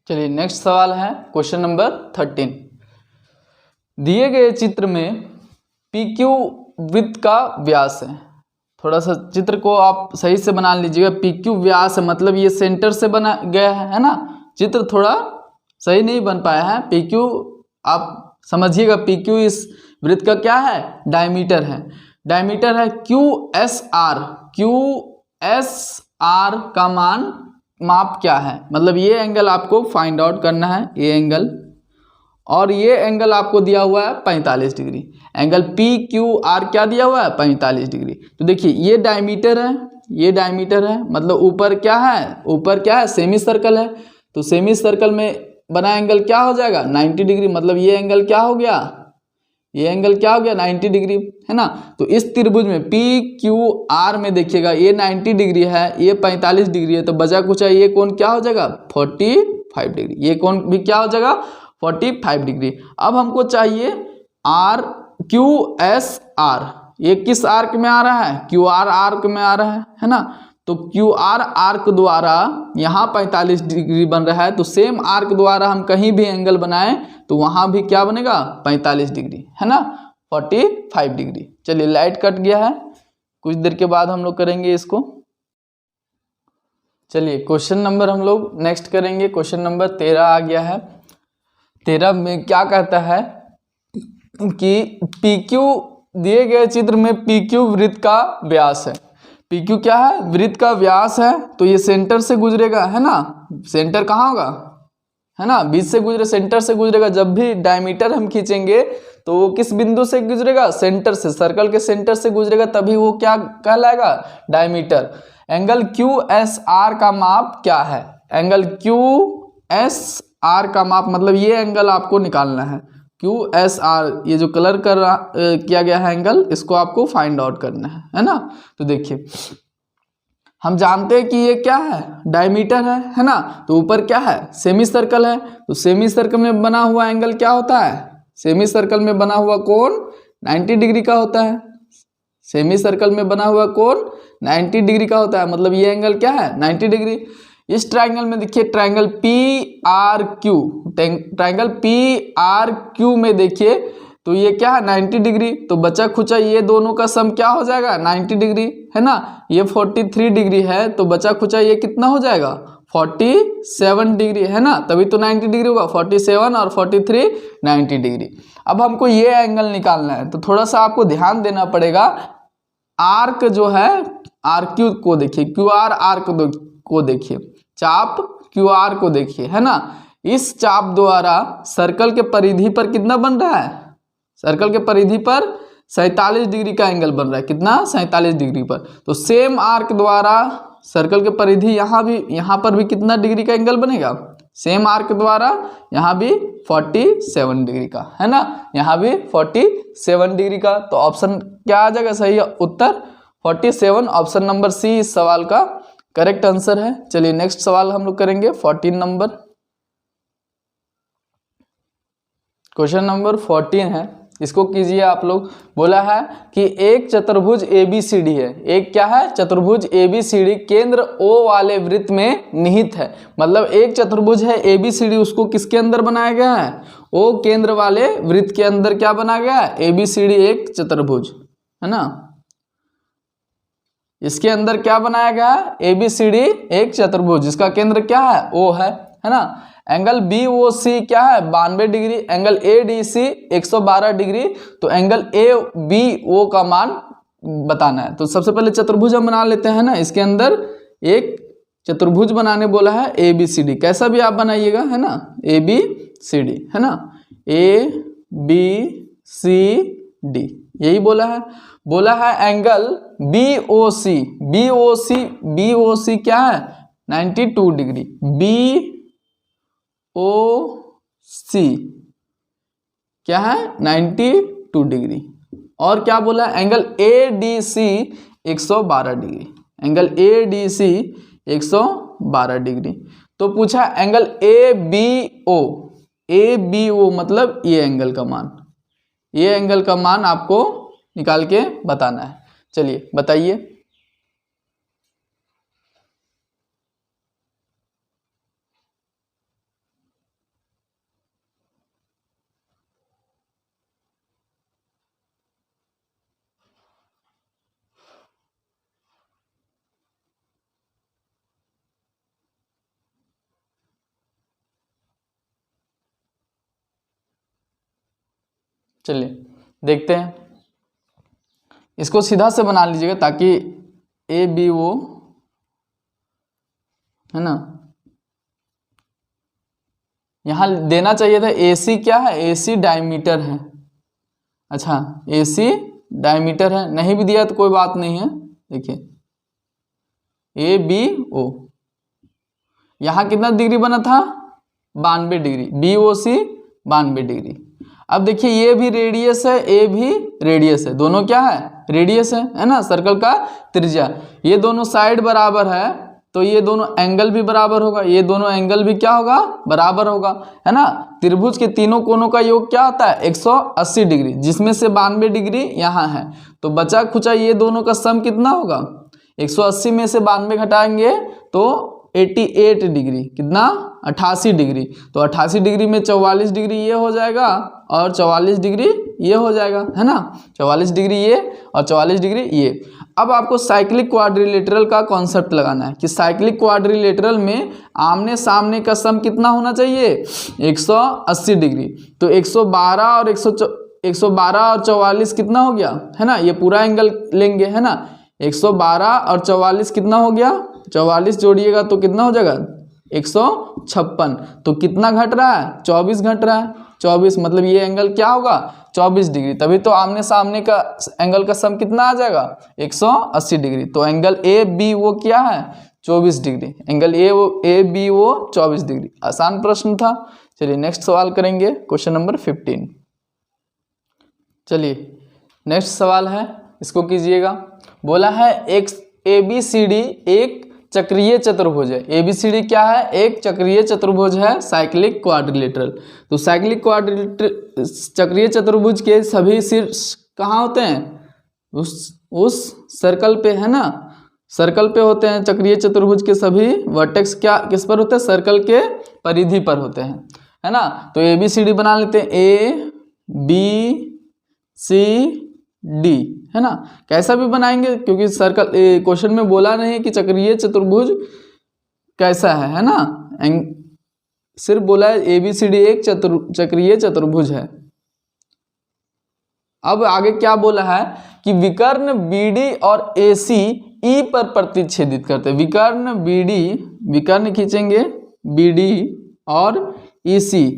चलिए नेक्स्ट सवाल है क्वेश्चन नंबर 13। दिए गए चित्र में PQ वृत्त का व्यास है। थोड़ा सा चित्र को आप सही से बना लीजिएगा। PQ व्यास है मतलब ये सेंटर से बना गया है ना। चित्र थोड़ा सही नहीं बन पाया है। PQ आप समझिएगा, PQ इस वृत्त का क्या है डायमीटर है, डायमीटर है QSR। QSR का मान माप क्या है, मतलब ये एंगल आपको फाइंड आउट करना है, ये एंगल, और ये एंगल आपको दिया हुआ है 45 डिग्री। एंगल PQR क्या दिया हुआ है 45 डिग्री। तो देखिए ये डायमीटर है, ये डायमीटर है, मतलब ऊपर क्या है, ऊपर क्या है सेमी सर्कल है। तो सेमी सर्कल में बना एंगल क्या हो जाएगा 90 डिग्री, मतलब ये एंगल क्या हो गया, ये एंगल क्या हो गया 90 डिग्री, है ना। तो इस त्रिभुज में PQR में देखिएगा ये 90 डिग्री है, ये 45 डिग्री है, तो बचा कुछ है ये कोण क्या हो जाएगा 45 डिग्री, ये कोण भी क्या हो जाएगा 45 डिग्री। अब हमको चाहिए QSR, ये किस आर्क में आ रहा है QR आर्क में आ रहा है ना। तो QR आर्क द्वारा यहाँ 45 डिग्री बन रहा है, तो सेम आर्क द्वारा हम कहीं भी एंगल बनाएं तो वहाँ भी क्या बनेगा 45 डिग्री, है ना, 45 डिग्री। चलिए लाइट कट गया है, कुछ देर के बाद हम लोग करेंगे इसको। चलिए क्वेश्चन नंबर हम लोग नेक्स्ट करेंगे, क्वेश्चन नंबर 13 आ गया है। 13 में क्या कहता है कि PQ, दिए गए चित्र में PQ वृत्त का व्यास है। PQ क्या है वृत्त का व्यास है, तो ये सेंटर से गुजरेगा, है ना। सेंटर कहाँ होगा, है ना, बीच से गुजरे, सेंटर से गुजरेगा। जब भी डायमीटर हम खींचेंगे तो वो किस बिंदु से गुजरेगा, सेंटर से, सर्कल के सेंटर से गुजरेगा, तभी वो क्या कहलाएगा डायमीटर। एंगल QSR का माप क्या है, एंगल QSR का माप, मतलब ये एंगल आपको निकालना है। QSR ये जो कलर किया गया है एंगल, इसको आपको फाइंड आउट करना है ना। तो देखिए हम जानते हैं कि ये क्या है डायमीटर है ना। तो ऊपर क्या है सेमी सर्कल है, तो सेमी सर्कल में बना हुआ एंगल क्या होता है, सेमी सर्कल में बना हुआ कोण 90 डिग्री का होता है। सेमी सर्कल में बना हुआ कोण 90 डिग्री का होता है, मतलब ये एंगल क्या है 90 डिग्री। इस ट्राइंगल में देखिए ट्राइंगल PRQ, ट्राइंगल PRQ में देखिए तो ये क्या है 90 डिग्री, तो बचा खुचा ये दोनों का सम क्या हो जाएगा 90 डिग्री, है ना। ये 43 डिग्री है, तो बचा खुचा ये कितना हो जाएगा 47 डिग्री, है ना, तभी तो 90 डिग्री होगा। 47 और 43 90 डिग्री। अब हमको ये एंगल निकालना है, तो थोड़ा सा आपको ध्यान देना पड़ेगा। आर्क जो है RQ को देखिए, QR आर्क को देखिए, चाप QR को देखिए, है ना। इस चाप द्वारा सर्कल के परिधि पर कितना बन रहा है, सर्कल के परिधि पर 47 डिग्री का एंगल बन रहा है, कितना 47 डिग्री पर। तो सेम आर्क द्वारा सर्कल के परिधि यहाँ पर भी कितना डिग्री का एंगल बनेगा सेम आर्क द्वारा यहाँ भी 47 डिग्री का, है ना, यहाँ भी 47 डिग्री का। तो ऑप्शन क्या आ जाएगा सही उत्तर 47, ऑप्शन नंबर सी इस सवाल का करेक्ट आंसर है। चलिए नेक्स्ट सवाल हम लोग करेंगे 14 नंबर। क्वेश्चन नंबर 14 है, इसको कीजिए आप लोग। बोला है कि एक चतुर्भुज ABCD है, एक क्या है चतुर्भुज ABCD केंद्र O वाले वृत्त में निहित है। मतलब एक चतुर्भुज है ABCD, उसको किसके अंदर बनाया गया है, O केंद्र वाले वृत्त के अंदर क्या बनाया गया है, ABCD एक चतुर्भुज, है ना। इसके अंदर क्या बनाया गया है, ABCD एक चतुर्भुज जिसका केंद्र क्या है O है ना। एंगल BOC क्या है 92 डिग्री, एंगल ADC 112 डिग्री। तो एंगल ABO का मान बताना है। तो सबसे पहले चतुर्भुज हम बना लेते हैं ना, इसके अंदर एक चतुर्भुज बनाने बोला है ABCD, कैसा भी आप बनाइएगा, है ना, ABCD, है ना, ABCD यही बोला है। बोला है एंगल BOC क्या है 92 डिग्री, BOC क्या है 92 डिग्री। और क्या बोला angle ADC 112 degree, angle ADC 112 degree. तो पूछा एंगल ABO मतलब ये एंगल का मान, ये एंगल का मान आपको निकाल के बताना है। चलिए बताइए। चलिए देखते हैं, इसको सीधा से बना लीजिएगा ताकि ABO, है ना, यहां देना चाहिए था AC क्या है, AC डायमीटर है। अच्छा AC डायमीटर है, नहीं भी दिया तो कोई बात नहीं है। देखिए ABO यहां कितना डिग्री बना था 92 डिग्री, BOC 92 डिग्री। अब देखिए ये भी रेडियस है, ये भी रेडियस है, दोनों क्या है रेडियस है ना, सर्कल का त्रिज्या। ये दोनों साइड बराबर है तो ये दोनों एंगल भी बराबर होगा, ये दोनों एंगल भी क्या होगा बराबर होगा, है ना। त्रिभुज के तीनों कोनों का योग क्या होता है 180 डिग्री, जिसमें से 92 डिग्री यहाँ है। तो बचा खुचा ये दोनों का सम कितना होगा 180 में से 92 घटाएंगे तो 88 डिग्री, कितना 88 डिग्री। तो 88 डिग्री में 44 डिग्री ये हो जाएगा और 44 डिग्री ये हो जाएगा, है ना, 44 डिग्री ये और 44 डिग्री ये। अब आपको साइक्लिक क्वाड्रिलेटरल का कॉन्सेप्ट लगाना है कि साइक्लिक क्वाड्रिलेटरल में आमने सामने का सम कितना होना चाहिए 180 डिग्री। तो 112 और 44 कितना हो गया, है ना, ये पूरा एंगल लेंगे, है ना। 112 और 44 कितना हो गया, 44 जोड़िएगा तो कितना हो जाएगा 156। तो कितना घट रहा है 24 घट रहा है, 24 मतलब ये एंगल क्या होगा 24 डिग्री। तभी तो आमने सामने का एंगल का सम कितना आ जाएगा 180 डिग्री। तो एंगल ABO क्या है 24 डिग्री, एंगल ABO 24 डिग्री। आसान प्रश्न था। चलिए नेक्स्ट सवाल करेंगे, क्वेश्चन नंबर 15। चलिए नेक्स्ट सवाल है, इसको कीजिएगा। बोला है एक ABCD एक चक्रीय चतुर्भुज है। ABCD क्या है एक चक्रीय चतुर्भुज है, साइक्लिक क्वाड्रिलेटरल। तो साइक्लिक क्वाड्रिलेटरल चक्रीय चतुर्भुज के सभी शीर्ष कहाँ होते हैं उस सर्कल पे, है ना, सर्कल पे होते हैं। चक्रीय चतुर्भुज के सभी वर्टेक्स क्या किस पर होते हैं सर्कल के परिधि पर होते हैं, है ना। तो ABCD बना लेते हैं ABCD, है ना। कैसा भी बनाएंगे क्योंकि सर्कल क्वेश्चन में बोला नहीं कि चक्रीय चतुर्भुज कैसा है ना, सिर्फ बोला है ABCD एक चक्रीय चतुर्भुज है। अब आगे क्या बोला है कि विकर्ण BD और AC E पर प्रतिच्छेदित करते हैं। विकर्ण खींचेंगे BD और EC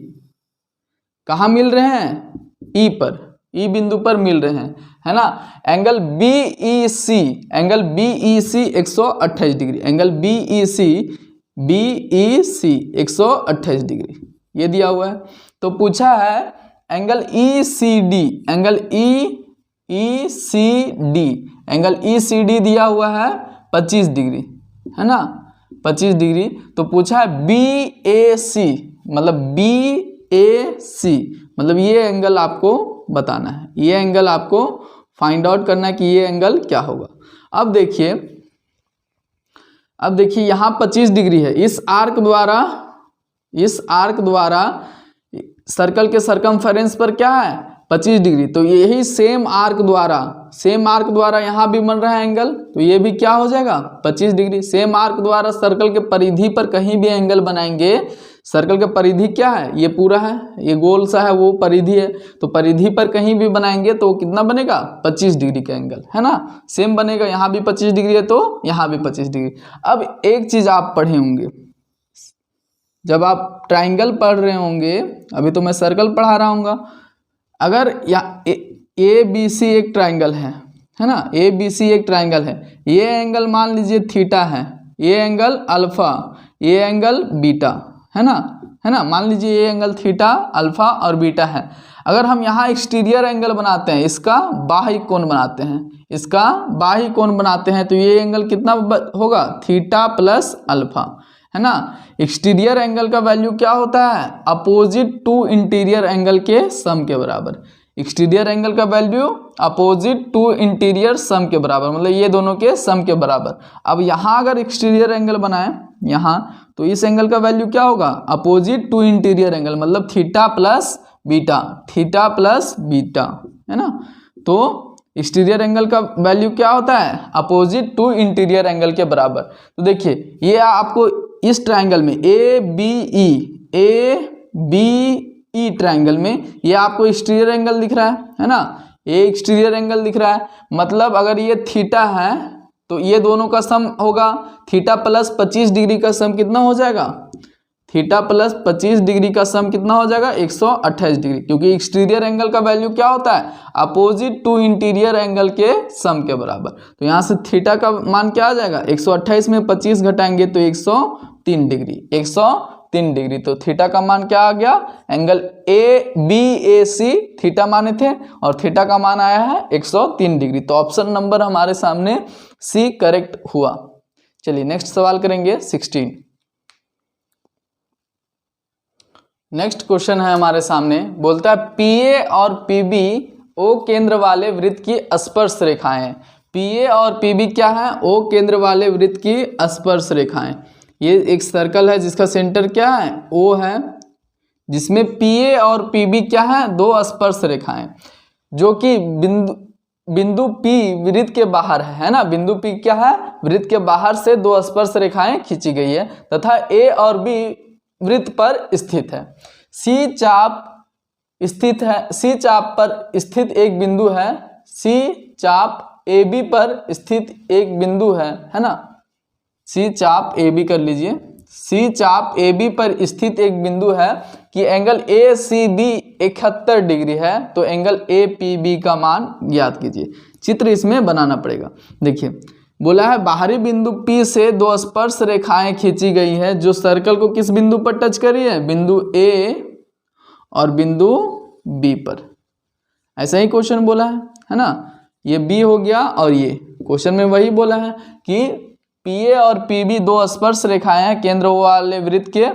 कहाँ मिल रहे हैं E पर, E बिंदु पर मिल रहे हैं, है ना। Angle BEC 128 degree, angle BEC BEC 128 degree, ये दिया हुआ है। तो पूछा है angle ECD, angle ECD, angle ECD दिया हुआ है 25 डिग्री, है ना, 25 डिग्री। तो पूछा है BAC, मतलब BAC मतलब ये एंगल आपको बताना है, ये एंगल आपको फाइंड आउट करना है कि ये एंगल क्या होगा। अब देखिए यहाँ 25 डिग्री है, इस आर्क द्वारा सर्कल के सरकमफेरेंस पर क्या है 25 डिग्री। तो यही सेम आर्क द्वारा यहाँ भी बन रहा है एंगल, तो ये भी क्या हो जाएगा 25 डिग्री। सेम आर्क द्वारा सर्कल के परिधि पर कहीं भी एंगल बनाएंगे, सर्कल के परिधि क्या है, ये पूरा है, ये गोल सा है, वो परिधि है, तो परिधि पर कहीं भी बनाएंगे तो कितना बनेगा 25 डिग्री का एंगल, है ना, सेम बनेगा। यहाँ भी 25 डिग्री है तो यहाँ भी 25 डिग्री। अब एक चीज आप पढ़े होंगे, जब आप ट्राइंगल पढ़ रहे होंगे, अभी तो मैं सर्कल पढ़ा रहा हूँगा, अगर ABC एक ट्राइंगल है ना, ABC एक ट्राइंगल है, ये एंगल मान लीजिए थीटा है, ये एंगल अल्फा, ये एंगल बीटा, है ना, मान लीजिए ये एंगल थीटा, अल्फा और बीटा है। अगर हम यहाँ एक्सटीरियर एंगल बनाते हैं, इसका बाह्य कोण बनाते हैं, तो ये एंगल कितना होगा थीटा प्लस अल्फा, है ना। एक्सटीरियर एंगल का वैल्यू क्या होता है अपोजिट टू इंटीरियर एंगल के सम के बराबर। एक्सटीरियर एंगल का वैल्यू अपोजिट टू इंटीरियर सम के बराबर, मतलब ये दोनों के सम के बराबर। अब यहाँ अगर एक्सटीरियर एंगल बनाए यहाँ, तो इस एंगल का वैल्यू क्या होगा अपोजिट टू इंटीरियर एंगल, मतलब थीटा प्लस बीटा, है ना। तो एक्सटीरियर एंगल का वैल्यू क्या होता है अपोजिट टू इंटीरियर एंगल के बराबर। तो देखिए ये आपको इस ट्राइंगल में ABE ट्राइंगल में ये आपको एक्सटीरियर एंगल दिख रहा है ना, ये एक्सटीरियर एंगल दिख रहा है, मतलब अगर ये थीटा है तो ये दोनों का सम होगा थीटा प्लस 25 डिग्री का सम कितना हो जाएगा, थीटा प्लस 25 डिग्री का सम कितना हो जाएगा 128 डिग्री, क्योंकि एक्सटीरियर एंगल का वैल्यू क्या होता है अपोजिट टू इंटीरियर एंगल के सम के बराबर। तो यहाँ से थीटा का मान क्या आ जाएगा 128 में 25 घटाएंगे तो 103 डिग्री। तो थीटा का मान क्या आ गया, एंगल ABAC थीटा माने थे और थीटा का मान आया है 103 डिग्री। तो ऑप्शन नंबर हमारे सामने C करेक्ट हुआ। चलिए नेक्स्ट सवाल करेंगे 16। नेक्स्ट क्वेश्चन है हमारे सामने, बोलता है PA और PB O केंद्र वाले वृत्त की स्पर्श रेखाएं। PA और PB क्या है O केंद्र वाले वृत्त की स्पर्श रेखाएं। ये एक सर्कल है जिसका सेंटर क्या है O है, जिसमें PA और PB क्या है दो स्पर्श रेखाएं, जो कि बिंदु P वृत्त के बाहर है ना, बिंदु P क्या है वृत्त के बाहर से दो स्पर्श रेखाएं खींची गई है तथा A और B वृत्त पर स्थित है। C चाप पर स्थित एक बिंदु है, C चाप AB पर स्थित एक बिंदु है ना, C चाप AB कर लीजिए, C चाप AB पर स्थित एक बिंदु है कि एंगल ACB 71 डिग्री है, तो एंगल APB का मान ज्ञात कीजिए। चित्र इसमें बनाना पड़ेगा। देखिए बोला है बाहरी बिंदु P से दो स्पर्श रेखाएं खींची गई है जो सर्कल को किस बिंदु पर टच कर रही है, बिंदु A और बिंदु B पर। ऐसा ही क्वेश्चन बोला है ना, ये B हो गया और ये क्वेश्चन में वही बोला है कि PA और PB दो स्पर्श रेखाएं हैं केंद्र वाले वृत्त के,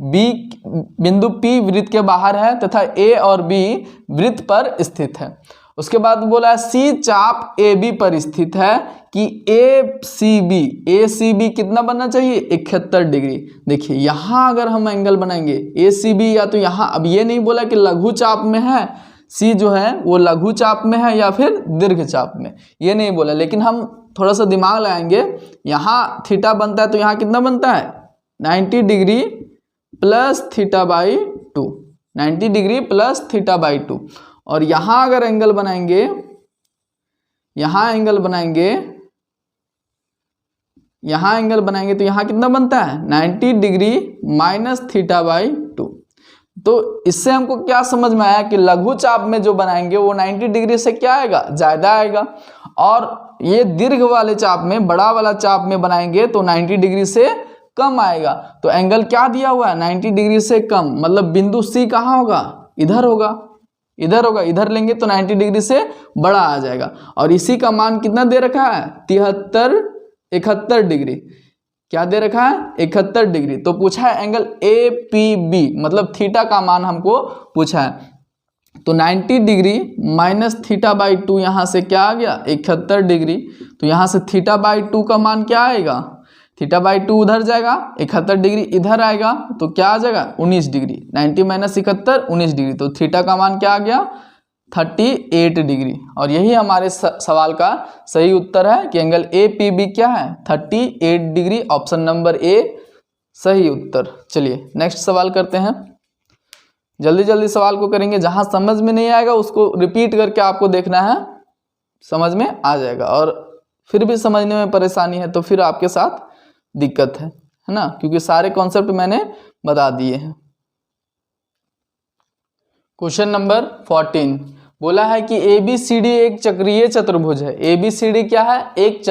बिंदु P वृत्त के बाहर है तथा A और B वृत्त पर स्थित है। उसके बाद बोला है C चाप AB पर स्थित है कि ACB कितना बनना चाहिए 71 डिग्री। देखिए यहाँ अगर हम एंगल बनाएंगे ACB, या तो यहाँ, अब ये नहीं बोला कि लघु चाप में है C जो है वो लघु चाप में है या फिर दीर्घ चाप में, ये नहीं बोला, लेकिन हम थोड़ा सा दिमाग लगाएंगे। यहाँ थीटा बनता है तो यहाँ कितना बनता है 90 degree plus theta by 2, 90 degree plus theta by 2। और यहाँ अगर एंगल बनाएंगे, यहाँ एंगल बनाएंगे तो यहाँ कितना बनता है 90 डिग्री माइनस थीटा बाई 2। तो इससे हमको क्या समझ में आया कि लघु चाप में जो बनाएंगे वो 90 डिग्री से क्या आएगा ज़्यादा आएगा, और ये दीर्घ वाले चाप में, बड़ा वाला चाप में बनाएंगे तो 90 डिग्री से कम आएगा तो एंगल क्या दिया हुआ है 90 डिग्री से कम, मतलब बिंदु सी कहाँ होगा, इधर होगा, इधर होगा, इधर लेंगे तो 90 डिग्री से बड़ा आ जाएगा। और इसी का मान कितना दे रखा है 71 डिग्री, क्या दे रखा है 71 डिग्री। तो पूछा है एंगल ए पी बी, मतलब थीटा का मान हमको पूछा है। तो 90 डिग्री माइनस थीटा बाई 2 यहाँ से क्या आ गया 71 डिग्री। तो यहाँ से थीटा बाई 2 का मान क्या आएगा, थीटा बाई 2 उधर जाएगा, 71 डिग्री इधर आएगा तो क्या आ जाएगा 19 डिग्री। 90 माइनस 71 19 डिग्री, तो थीटा का मान क्या आ गया 38 डिग्री। और यही हमारे सवाल का सही उत्तर है कि एंगल ए पी बी क्या है 38 डिग्री। ऑप्शन नंबर ए सही उत्तर। चलिए नेक्स्ट सवाल करते हैं, जल्दी जल्दी सवाल को करेंगे, जहां समझ में नहीं आएगा उसको रिपीट करके आपको देखना है, समझ में आ जाएगा। और फिर भी समझने में परेशानी है तो फिर आपके साथ दिक्कत है ना, क्योंकि सारे कॉन्सेप्ट मैंने बता दिए हैं। क्वेश्चन नंबर 14 बोला है कि ABCD एक चक्रीय चतुर्भुज है। ABCD क्या है, एक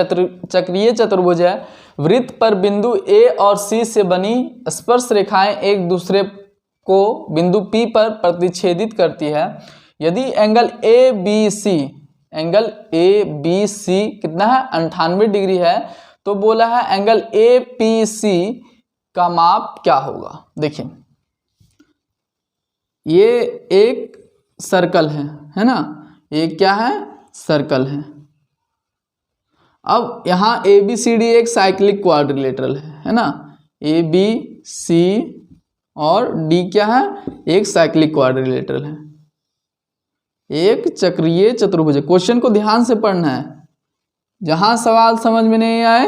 चक्रीय चतुर्भुज है। वृत्त पर बिंदु A और C से बनी स्पर्श रेखाएं एक दूसरे को बिंदु P पर प्रतिच्छेदित करती है। यदि एंगल ABC कितना है 98 डिग्री है, तो बोला है एंगल APC का माप क्या होगा। देखिए ये एक सर्कल है ना, ये क्या है सर्कल है। अब यहाँ ABCD एक साइक्लिक क्वाड्रिलेटरल है ना, ABC और D क्या है एक साइक्लिक क्वाड्रिलेटरल है, एक चक्रीय चतुर्भुज है। क्वेश्चन को ध्यान से पढ़ना है, जहां सवाल समझ में नहीं आए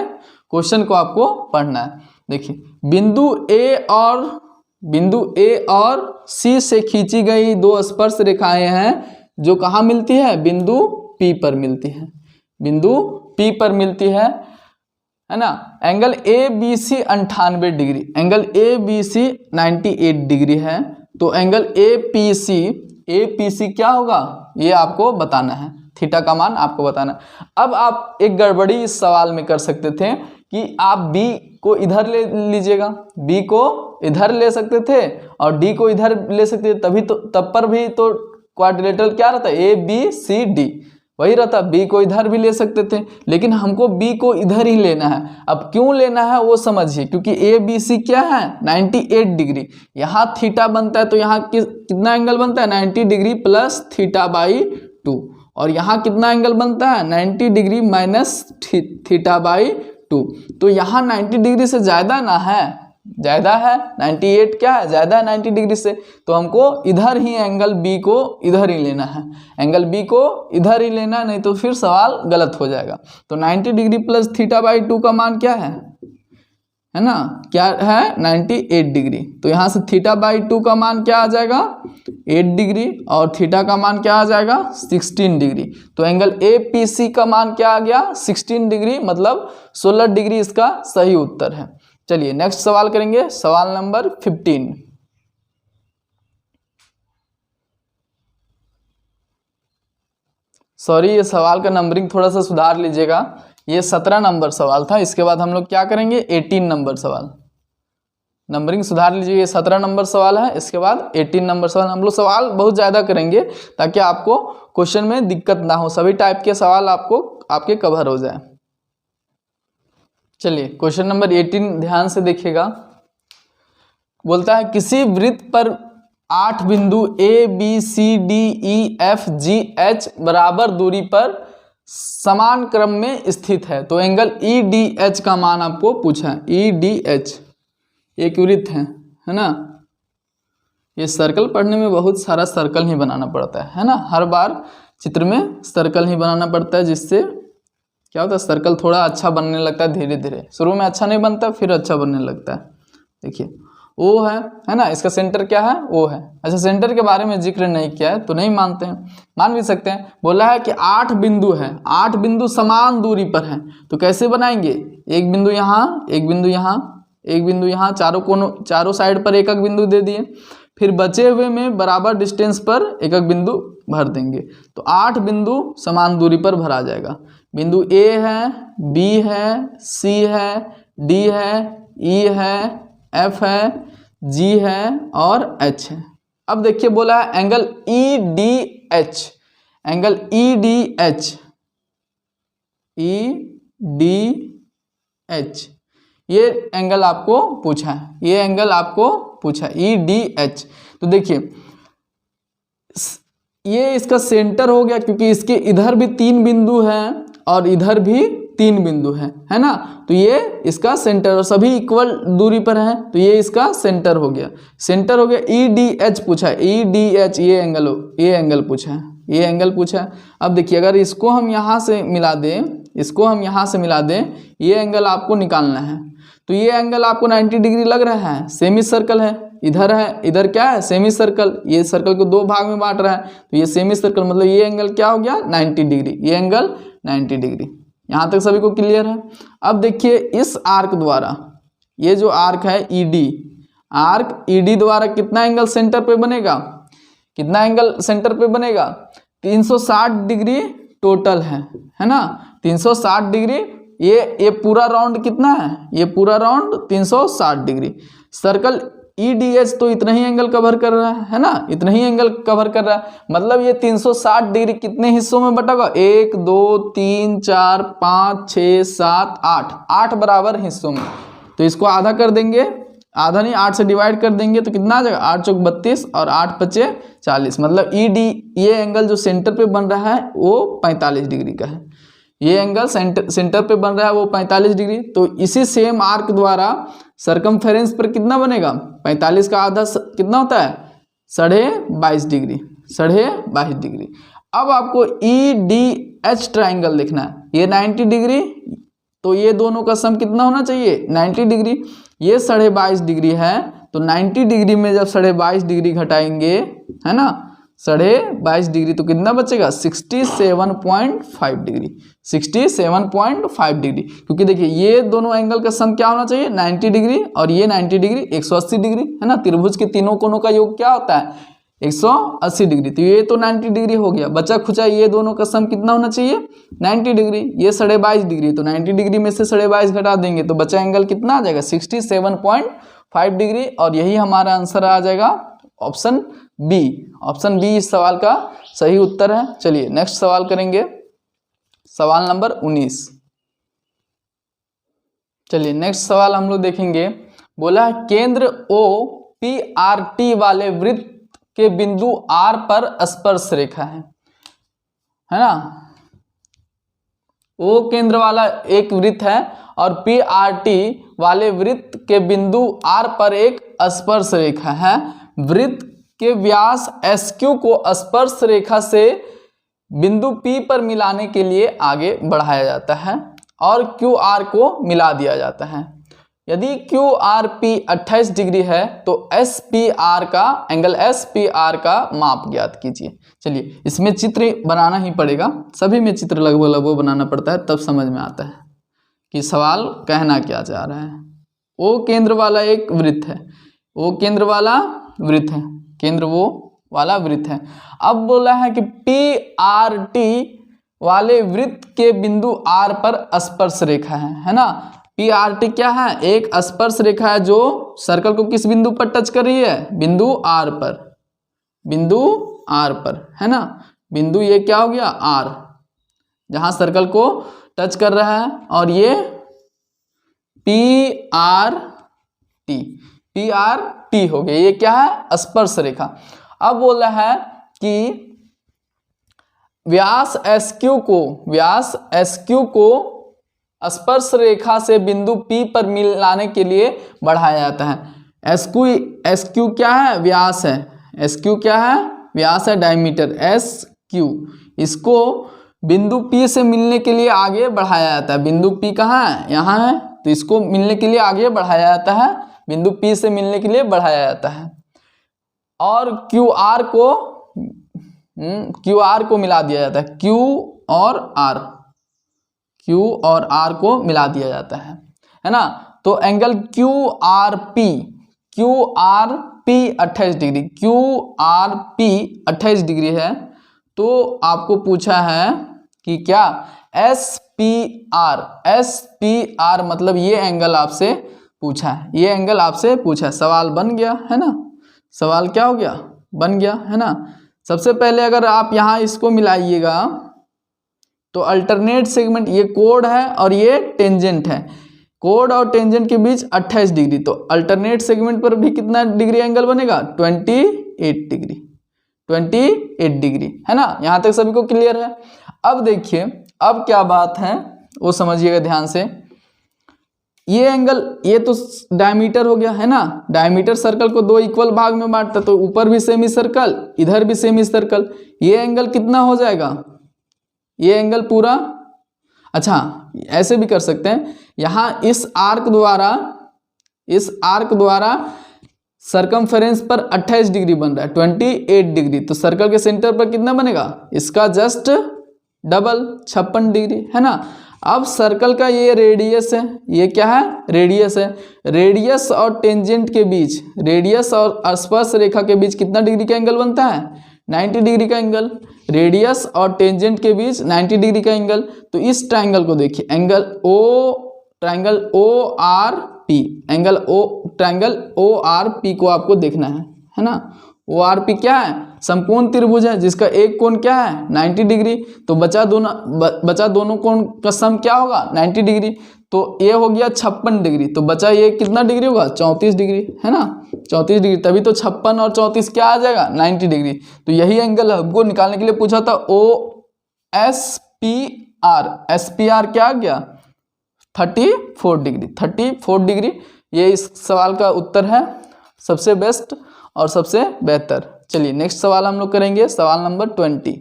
क्वेश्चन को आपको पढ़ना है। देखिए बिंदु A और C से खींची गई दो स्पर्श रेखाएं हैं जो कहाँ मिलती है बिंदु P पर मिलती है, बिंदु P पर मिलती है ना। Angle ABC 98 degree, angle ABC 98 degree है। तो एंगल APC क्या होगा ये आपको बताना है, थीटा का मान आपको बताना है। अब आप एक गड़बड़ी इस सवाल में कर सकते थे कि आप B को इधर ले लीजिएगा, B को इधर ले सकते थे और D को इधर ले सकते थे, तभी तो तब पर भी तो क्वाड्रिलेटरल क्या रहता है ABCD वही रहता, B को इधर भी ले सकते थे, लेकिन हमको B को इधर ही लेना है। अब क्यों लेना है वो समझिए, क्योंकि ABC क्या है 98 डिग्री, यहाँ थीटा बनता है तो यहाँ कितना एंगल बनता है 90 डिग्री प्लस थीटा बाई 2, और यहाँ कितना एंगल बनता है 90 डिग्री माइनस थीटा बाई 2। तो यहाँ 90 डिग्री से ज़्यादा ना है, ज़्यादा है 98 क्या है ज़्यादा है 90 डिग्री से, तो हमको इधर ही एंगल B को इधर ही लेना है, एंगल B को इधर ही लेना, नहीं तो फिर सवाल गलत हो जाएगा। तो 90 डिग्री प्लस थीटा बाई 2 का मान क्या है ना, क्या है 98 डिग्री। तो यहाँ से थीटा बाई 2 का मान क्या आ जाएगा 8 डिग्री और थीटा का मान क्या आ जाएगा 16 डिग्री। तो एंगल APC का मान क्या आ गया 16 डिग्री, मतलब 16 डिग्री इसका सही उत्तर है। चलिए नेक्स्ट सवाल करेंगे, सवाल नंबर 15। सॉरी ये सवाल का नंबरिंग थोड़ा सा सुधार लीजिएगा, ये 17 नंबर सवाल था, इसके बाद हम लोग क्या करेंगे 18 नंबर सवाल। नंबरिंग सुधार लीजिए, ये 17 नंबर सवाल है, इसके बाद 18 नंबर सवाल। हम लोग सवाल बहुत ज़्यादा करेंगे ताकि आपको क्वेश्चन में दिक्कत ना हो, सभी टाइप के सवाल आपको आपके कवर हो जाए। चलिए क्वेश्चन नंबर 18 ध्यान से देखिएगा। बोलता है किसी वृत्त पर 8 बिंदु ABCDEFGH बराबर दूरी पर समान क्रम में स्थित है। तो एंगल EDH का मान आपको पूछा है। EDH एक वृत्त है ना, ये सर्कल पढ़ने में बहुत सारा सर्कल ही बनाना पड़ता है ना, हर बार चित्र में सर्कल ही बनाना पड़ता है, जिससे क्या होता है सर्कल थोड़ा अच्छा बनने लगता है धीरे धीरे, शुरू में अच्छा नहीं बनता फिर अच्छा बनने लगता है। देखिए O है ना, इसका सेंटर क्या है O है। अच्छा सेंटर के बारे में जिक्र नहीं किया है तो नहीं मानते हैं, मान भी सकते हैं। बोला है कि 8 बिंदु है, 8 बिंदु समान दूरी पर हैं, तो कैसे बनाएंगे, एक बिंदु यहाँ, एक बिंदु यहाँ, एक बिंदु यहाँ, चारों कोनों चारों साइड पर एक एक बिंदु दे दिए, फिर बचे हुए में बराबर डिस्टेंस पर एक एक बिंदु भर देंगे। तो 8 बिंदु समान दूरी पर भरा जाएगा। बिंदु A है, B है, C है, डी है, ई है, एफ है, जी है और एच है। अब देखिए बोला है angle E D H, angle E D H, E D H, ये एंगल आपको पूछा है, ये एंगल आपको पूछा है ई डी एच। तो देखिए ये इसका सेंटर हो गया, क्योंकि इसके इधर भी 3 बिंदु हैं और इधर भी 3 बिंदु हैं, है ना। तो ये इसका सेंटर, और सभी इक्वल दूरी पर है, तो ये इसका सेंटर हो गया, सेंटर हो गया। ई डी एच पूछा है, ई डी एच, ये एंगल पूछा है, ये एंगल पूछा है। अब देखिए अगर इसको हम यहाँ से मिला दें, इसको हम यहाँ से मिला दें, ये एंगल आपको निकालना है। तो ये एंगल आपको 90 डिग्री लग रहा है, सेमी सर्कल है, इधर है, इधर क्या है, सेमी सर्कल, ये सर्कल को 2 भाग में बांट रहा है, तो ये सेमी सर्कल मतलब ये एंगल क्या हो गया 90 डिग्री, ये एंगल 90 डिग्री। यहाँ तक सभी को क्लियर है। अब देखिए इस आर्क द्वारा, ये जो आर्क है ईडी, आर्क ईडी द्वारा कितना एंगल सेंटर पे बनेगा, कितना एंगल सेंटर पे बनेगा 360 डिग्री टोटल है ना, 360 डिग्री। ये पूरा राउंड कितना है, ये पूरा round 360 degree. Circle E D H तो इतना ही एंगल कवर कर रहा है ना, इतना ही एंगल कवर कर रहा है, मतलब ये 360 डिग्री कितने हिस्सों में बटा होगा, 1 2 3 4 5 6 7 8, 8 बराबर हिस्सों में। तो इसको आधा कर देंगे, आधा नहीं 8 से डिवाइड कर देंगे तो कितना आ जाएगा, 8 चौक 32 और 8 पचे 40, मतलब ई डी, ये एंगल जो सेंटर पे बन रहा है वो 45 डिग्री का है, ये एंगल सेंटर पे बन रहा है वो 45 डिग्री। तो इसी सेम आर्क द्वारा सरकमफेरेंस पर कितना बनेगा, 45 का आधा कितना होता है 22.5 डिग्री, 22.5 डिग्री। अब आपको ई डी एच ट्राइंगल देखना है, ये 90 डिग्री, तो ये दोनों का सम कितना होना चाहिए 90 डिग्री, ये 22.5 डिग्री है, तो 90 डिग्री में जब 22.5 डिग्री घटाएंगे, है ना, 22.5 डिग्री, तो कितना बचेगा 67.5 डिग्री, 67.5 डिग्री। क्योंकि देखिए ये दोनों एंगल का सम क्या होना चाहिए 90 डिग्री, और ये 90 डिग्री 180 डिग्री, है ना, त्रिभुज के तीनों कोनों का योग क्या होता है 180 डिग्री। तो ये तो 90 डिग्री हो गया, बचा खुचा ये दोनों का सम कितना होना चाहिए 90 डिग्री, ये 22.5 डिग्री, तो 90 डिग्री में से 22.5 घटा देंगे तो बचा एंगल कितना आ जाएगा 67.5 डिग्री, और यही हमारा आंसर आ जाएगा ऑप्शन बी। ऑप्शन बी इस सवाल का सही उत्तर है। चलिए नेक्स्ट सवाल करेंगे, सवाल नंबर 19। चलिए नेक्स्ट सवाल हम लोग देखेंगे, बोला है केंद्र ओ पी आर टी वाले वृत्त के बिंदु आर पर स्पर्श रेखा है ना, ओ केंद्र वाला एक वृत्त है और पी आर टी वाले वृत्त के बिंदु आर पर एक स्पर्श रेखा है। वृत्त के व्यास एस क्यू को स्पर्श रेखा से बिंदु पी पर मिलाने के लिए आगे बढ़ाया जाता है और क्यू आर को मिला दिया जाता है। यदि क्यू आर पी 28 डिग्री है तो एस पी आर का एंगल एस पी आर का माप ज्ञात कीजिए। चलिए इसमें चित्र बनाना ही पड़ेगा, सभी में चित्र लगभग लगभग बनाना पड़ता है, तब समझ में आता है कि सवाल कहना क्या चाह रहा है। ओ केंद्र वाला एक वृत्त है, ओ केंद्र वाला वृत्त है, केंद्र वो वाला वृत्त है। अब बोला है कि पी आर टी वाले वृत्त के बिंदु आर पर स्पर्श रेखा है ना। पी आर टी क्या है, एक स्पर्श रेखा है जो सर्कल को किस बिंदु पर टच कर रही है, बिंदु आर पर, बिंदु आर पर, है ना। बिंदु ये क्या हो गया आर, जहां सर्कल को टच कर रहा है, और ये पी आर टी हो गया, ये क्या है स्पर्श रेखा। अब बोला है कि व्यास एस क्यू को स्पर्श रेखा से बिंदु P पर मिलाने के लिए बढ़ाया जाता है। एस क्यू क्या है, व्यास है, एस क्यू क्या है, व्यास है, डायमीटर एस क्यू, इसको बिंदु P से मिलने के लिए आगे बढ़ाया जाता है। बिंदु P कहाँ है, यहाँ है, तो इसको मिलने के लिए आगे बढ़ाया जाता है, बिंदु P से मिलने के लिए बढ़ाया जाता है, और क्यू आर को मिला दिया जाता है, क्यू और आर को मिला दिया जाता है ना। तो angle Q R P 28 degree, Q R P 28 degree है। तो आपको पूछा है कि क्या एस SPR मतलब ये एंगल आपसे पूछा है, ये एंगल आपसे पूछा है। सवाल बन गया है ना, सवाल क्या हो गया, बन गया है ना। सबसे पहले अगर आप यहाँ इसको मिलाइएगा तो अल्टरनेट सेगमेंट, ये कोड है और ये टेंजेंट है, कोड और टेंजेंट के बीच 28 डिग्री, तो अल्टरनेट सेगमेंट पर भी कितना डिग्री एंगल बनेगा, 28 डिग्री, 28 डिग्री, है ना। यहाँ तक सभी को क्लियर है। अब देखिए अब क्या बात है वो समझिएगा ध्यान से। ये एंगल, ये तो डायमीटर हो गया है ना, डायमीटर सर्कल को दो इक्वल भाग में बांटता, तो ऊपर भी सेमी सर्कल, इधर भी सेमी सर्कल, ये एंगल कितना हो जाएगा, ये एंगल पूरा, अच्छा ऐसे भी कर सकते हैं, यहाँ इस आर्क द्वारा सरकमफेरेंस पर 28 डिग्री बन रहा है, 28 डिग्री, तो सर्कल के सेंटर पर कितना बनेगा, इसका जस्ट डबल 56 डिग्री, है ना। अब सर्कल का ये रेडियस है, ये क्या है, रेडियस है, रेडियस और टेंजेंट के बीच, रेडियस और स्पर्श रेखा के बीच कितना डिग्री का एंगल बनता है, 90 डिग्री का एंगल, रेडियस और टेंजेंट के बीच 90 डिग्री का एंगल। तो इस ट्रायंगल को देखिए, angle triangle ORP, triangle ORP को आपको देखना है ना। ORP क्या है, समकोण त्रिभुज है जिसका एक कोण क्या है, 90 डिग्री, तो बचा दोनों कोण का सम क्या होगा, 90 डिग्री, तो ये हो गया 56 डिग्री, तो बचा ये कितना डिग्री होगा, 34 डिग्री, है ना, 34 डिग्री, तभी तो 56 और 34 क्या आ जाएगा, 90 डिग्री। तो यही एंगल हमको निकालने के लिए पूछा था, SPR क्या आ गया, 34 डिग्री, 34 डिग्री, ये इस सवाल का उत्तर है, सबसे बेस्ट और सबसे बेहतर। चलिए नेक्स्ट सवाल हम लोग करेंगे, सवाल नंबर 20।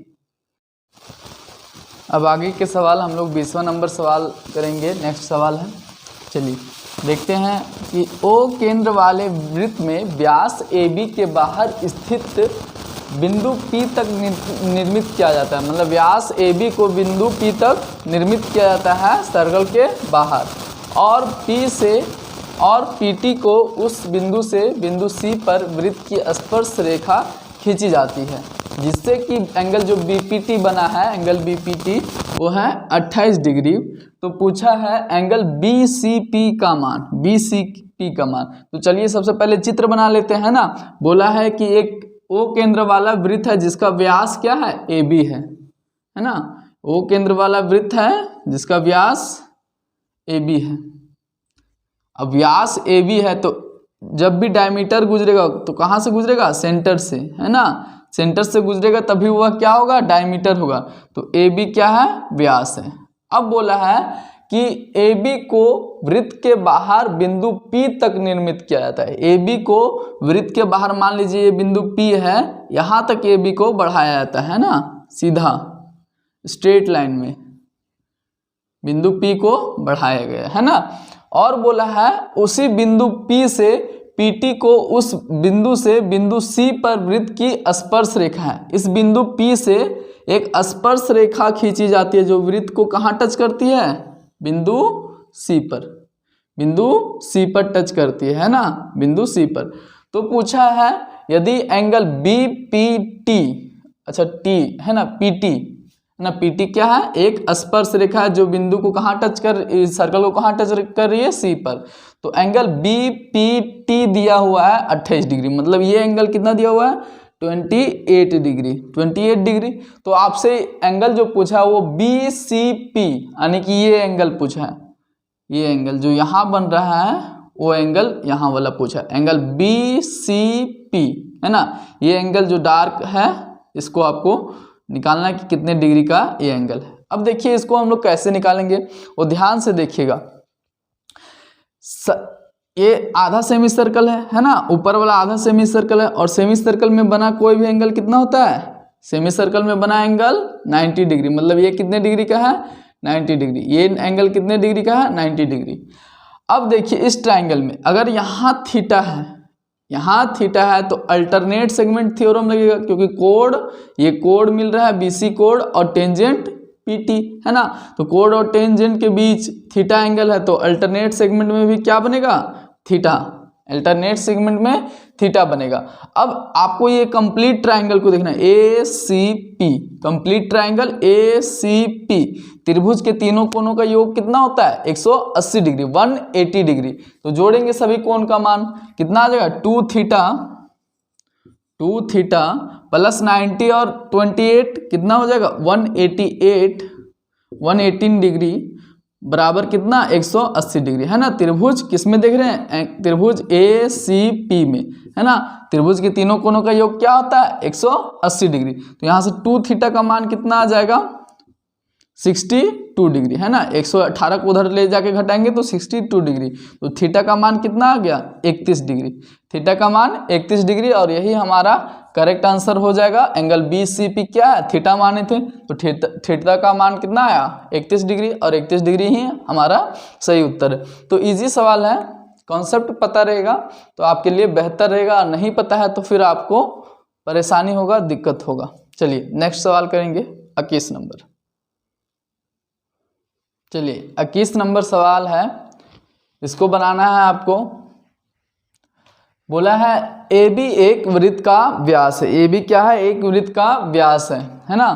अब आगे के सवाल हम लोग 20वां नंबर सवाल करेंगे। नेक्स्ट सवाल है, चलिए देखते हैं कि O केंद्र वाले वृत्त में व्यास AB के बाहर स्थित बिंदु P तक निर्मित किया जाता है, मतलब व्यास AB को बिंदु P तक निर्मित किया जाता है सर्कल के बाहर, और P से और PT को उस बिंदु से बिंदु C पर वृत्त की स्पर्श रेखा खींची जाती है, जिससे कि एंगल जो BPT बना है, एंगल BPT वो है 28 डिग्री। तो पूछा है एंगल BCP का मान, BCP का मान। तो चलिए सबसे पहले चित्र बना लेते हैं ना। बोला है कि एक O केंद्र वाला वृत्त है जिसका व्यास क्या है, AB है ना। O केंद्र वाला वृत्त है जिसका व्यास AB है। अब व्यास AB है तो जब भी डायमीटर गुजरेगा तो कहाँ से गुजरेगा, सेंटर से, है ना, सेंटर से गुजरेगा तभी वह क्या होगा, डायमीटर होगा। तो AB क्या है, व्यास है। अब बोला है कि AB को वृत्त के बाहर बिंदु P तक निर्मित किया जाता है। AB को वृत्त के बाहर, मान लीजिए ये बिंदु P है, यहाँ तक AB को बढ़ाया जाता है ना, सीधा स्ट्रेट लाइन में बिंदु P को बढ़ाया गया है ना। और बोला है उसी बिंदु P से PT को उस बिंदु से बिंदु C पर वृत्त की स्पर्श रेखा है। इस बिंदु P से एक स्पर्श रेखा खींची जाती है जो वृत्त को कहाँ टच करती है, बिंदु C पर, बिंदु C पर टच करती है ना, बिंदु C पर। तो पूछा है यदि एंगल BPT, अच्छा T है ना, PT ना, PT क्या है, एक स्पर्श रेखा है जो बिंदु को कहाँ टच कर, सर्कल को कहाँ टच कर रही है, C पर। तो एंगल BPT दिया हुआ है 28 डिग्री, मतलब ये एंगल कितना दिया हुआ है, 28 डिग्री, 28 डिग्री। तो आपसे एंगल जो पूछा है वो BCP, यानी कि ये एंगल पूछा है, ये एंगल जो यहाँ बन रहा है वो एंगल यहाँ वाला पूछा है, एंगल BCP, है ना। ये एंगल जो डार्क है इसको आपको निकालना है कि कितने डिग्री का ये एंगल है। अब देखिए इसको हम लोग कैसे निकालेंगे वो ध्यान से देखिएगा। ये आधा सेमी सर्कल है ना, ऊपर वाला आधा सेमी सर्कल है, और सेमी सर्कल में बना कोई भी एंगल कितना होता है, सेमी सर्कल में बना एंगल 90 डिग्री, मतलब ये कितने डिग्री का है, 90 डिग्री। ये एंगल कितने डिग्री का है, 90 डिग्री। अब देखिए इस ट्राइंगल में अगर यहाँ थीटा है, यहाँ थीटा है, तो अल्टरनेट सेगमेंट थ्योरम लगेगा, क्योंकि कोड, ये कोड मिल रहा है BC कोड और टेंजेंट PT, है ना। तो कोड और टेंजेंट के बीच थीटा एंगल है, तो अल्टरनेट सेगमेंट में भी क्या बनेगा, थीटा अल्टरनेट सेगमेंट में थीटा बनेगा। अब आपको ये कंप्लीट ट्राइंगल को देखना है, A C P, complete triangle A C P, त्रिभुज के तीनों कोनों का योग कितना होता है 180 डिग्री, 180 डिग्री। तो जोड़ेंगे सभी कोण का मान, कितना आ जाएगा 2 थीटा प्लस 90 और 28 कितना हो जाएगा 118 डिग्री बराबर कितना 180 डिग्री, है ना। त्रिभुज किस में देख रहे हैं, त्रिभुज ए सी पी में, है ना। त्रिभुज के तीनों कोनों का योग क्या होता है 180 डिग्री। तो यहाँ से 2 थीटा का मान कितना आ जाएगा 62 डिग्री, है ना। 118 को उधर ले जाके घटाएंगे तो 62 डिग्री। तो थीटा का मान कितना आ गया 31 डिग्री, थीटा का मान 31 डिग्री। और यही हमारा करेक्ट आंसर हो जाएगा। एंगल बी सी पी क्या है, थीटा माने थे, तो थीटा का मान कितना आया 31 डिग्री, और 31 डिग्री ही हमारा सही उत्तर है। तो इजी सवाल है, कॉन्सेप्ट पता रहेगा तो आपके लिए बेहतर रहेगा, नहीं पता है तो फिर आपको परेशानी होगा, दिक्कत होगा। चलिए नेक्स्ट सवाल करेंगे 21 नंबर। चलिए 21 नंबर सवाल है, इसको बनाना है आपको। बोला है ए बी एक वृत्त का व्यास है, ए बी क्या है एक वृत्त का व्यास है ना।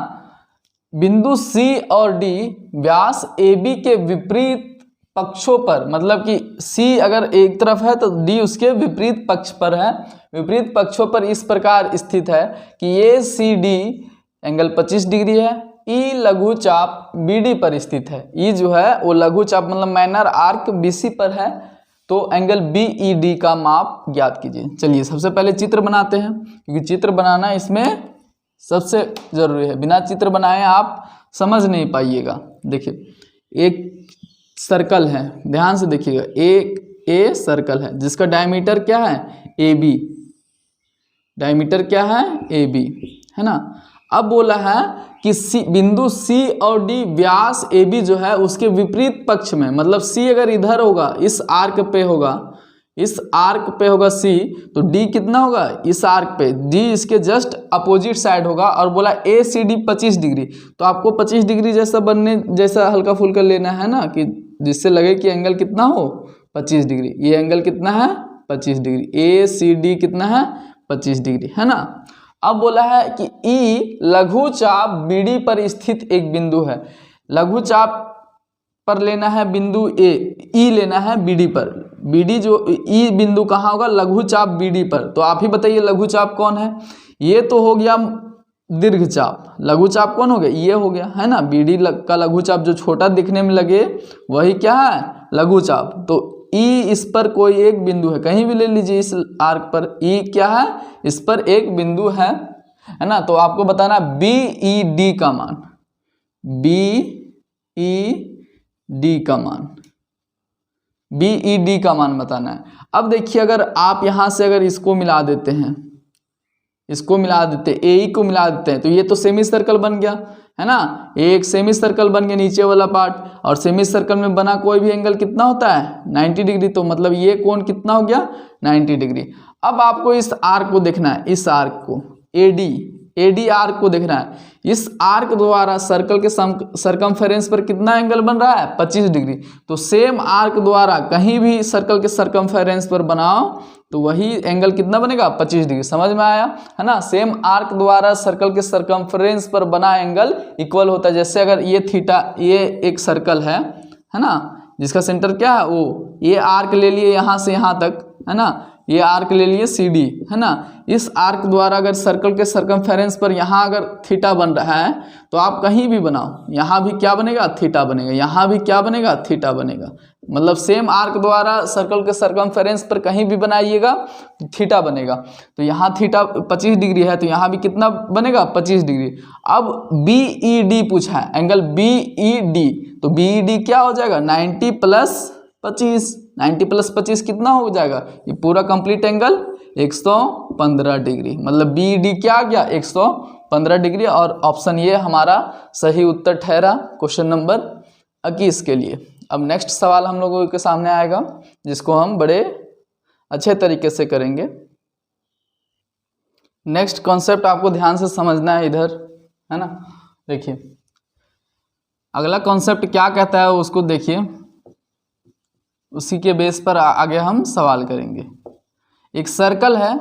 बिंदु सी और डी व्यास ए बी के विपरीत पक्षों पर, मतलब कि सी अगर एक तरफ है तो डी उसके विपरीत पक्ष पर है, विपरीत पक्षों पर इस प्रकार स्थित है कि ये सी डी एंगल 25 डिग्री है, ई लघु चाप बी डी पर स्थित है। ई जो है वो लघु चाप मतलब माइनर आर्क बी सी पर है। तो एंगल बी ई डी का माप ज्ञात कीजिए। चलिए सबसे पहले चित्र बनाते हैं, क्योंकि चित्र बनाना इसमें सबसे जरूरी है, बिना चित्र बनाए आप समझ नहीं पाइएगा। देखिए एक सर्कल है, ध्यान से देखिएगा, एक ए सर्कल है जिसका डायमीटर क्या है ए बी, डायमीटर क्या है ए बी, है ना। अब बोला है कि सी बिंदु सी और डी व्यास ए बी जो है उसके विपरीत पक्ष में, मतलब सी अगर इधर होगा इस आर्क पे होगा, इस आर्क पे होगा सी, तो डी कितना होगा इस आर्क पे, डी इसके जस्ट अपोजिट साइड होगा। और बोला ए सी डी 25 डिग्री, तो आपको 25 डिग्री जैसा बनने जैसा हल्का फुल्का लेना है ना, कि जिससे लगे कि एंगल कितना हो 25 डिग्री। ये एंगल कितना है 25 डिग्री, ए सी डी कितना है 25 डिग्री, है ना। अब बोला है कि ई लघु चाप बी डी पर स्थित एक बिंदु है, लघु चाप पर लेना है बिंदु ए, ई लेना है बी डी पर, बी डी जो ई बिंदु कहाँ होगा लघु चाप बी डी पर। तो आप ही बताइए लघु चाप कौन है, ये तो हो गया दीर्घ चाप, लघु चाप कौन हो गया ये हो गया, है ना। बी डी का लघु चाप जो छोटा दिखने में लगे वही क्या है लघु चाप। तो ई इस पर कोई एक बिंदु है, कहीं भी ले लीजिए इस आर्क पर, ई क्या है इस पर एक बिंदु है ना। तो आपको बताना बी ई डी का मान, बी ई डी का मान, बी ई डी का मान बताना है। अब देखिए अगर आप यहां से अगर इसको मिला देते हैं, इसको मिला देते हैं, ए को मिला देते हैं, तो ये तो सेमी सर्कल बन गया, है ना। एक सेमी सर्कल बन गया नीचे वाला पार्ट, और सेमी सर्कल में बना कोई भी एंगल कितना होता है 90 डिग्री। तो मतलब ये कोण कितना हो गया 90 डिग्री। अब आपको इस आर्क को देखना है, इस आर्क को एडी आर्क को देखना है। इस आर्क द्वारा सर्कल के सरकमफेरेंस पर कितना एंगल बन रहा है 25 डिग्री। तो सेम आर्क द्वारा कहीं भी सर्कल के सरकमफेरेंस पर बनाओ तो वही एंगल कितना बनेगा 25 डिग्री। समझ में आया, है ना। सेम आर्क द्वारा सर्कल के सरकमफेरेंस पर बना एंगल इक्वल होता है। जैसे अगर ये थीटा, ये एक सर्कल है ना, जिसका सेंटर क्या है वो, ये आर्क ले लिए यहाँ से यहाँ तक, है ना, ये आर्क ले लिए सी डी, है ना। इस आर्क द्वारा अगर सर्कल के सरकमफेरेंस पर यहाँ अगर थीटा बन रहा है तो आप कहीं भी बनाओ, यहाँ भी क्या बनेगा थीटा बनेगा, यहाँ भी क्या बनेगा थीटा बनेगा। मतलब सेम आर्क द्वारा सर्कल के सरकमफेरेंस पर कहीं भी बनाइएगा तो थीटा बनेगा। तो यहाँ थीटा 25 डिग्री है तो यहाँ भी कितना बनेगा 25 डिग्री। अब बी ई डी पूछा है, एंगल बी ई डी, तो बी ई डी क्या हो जाएगा 90 प्लस 25, 90 प्लस 25 कितना हो जाएगा, ये पूरा कंप्लीट एंगल 115 डिग्री। मतलब बी डी क्या आ गया 115 डिग्री। और ऑप्शन ये हमारा सही उत्तर ठहरा क्वेश्चन नंबर 21 के लिए। अब नेक्स्ट सवाल हम लोगों के सामने आएगा जिसको हम बड़े अच्छे तरीके से करेंगे। नेक्स्ट कॉन्सेप्ट आपको ध्यान से समझना है इधर, है ना। देखिए अगला कॉन्सेप्ट क्या कहता है उसको देखिए, उसी के बेस पर आगे हम सवाल करेंगे। एक सर्कल है,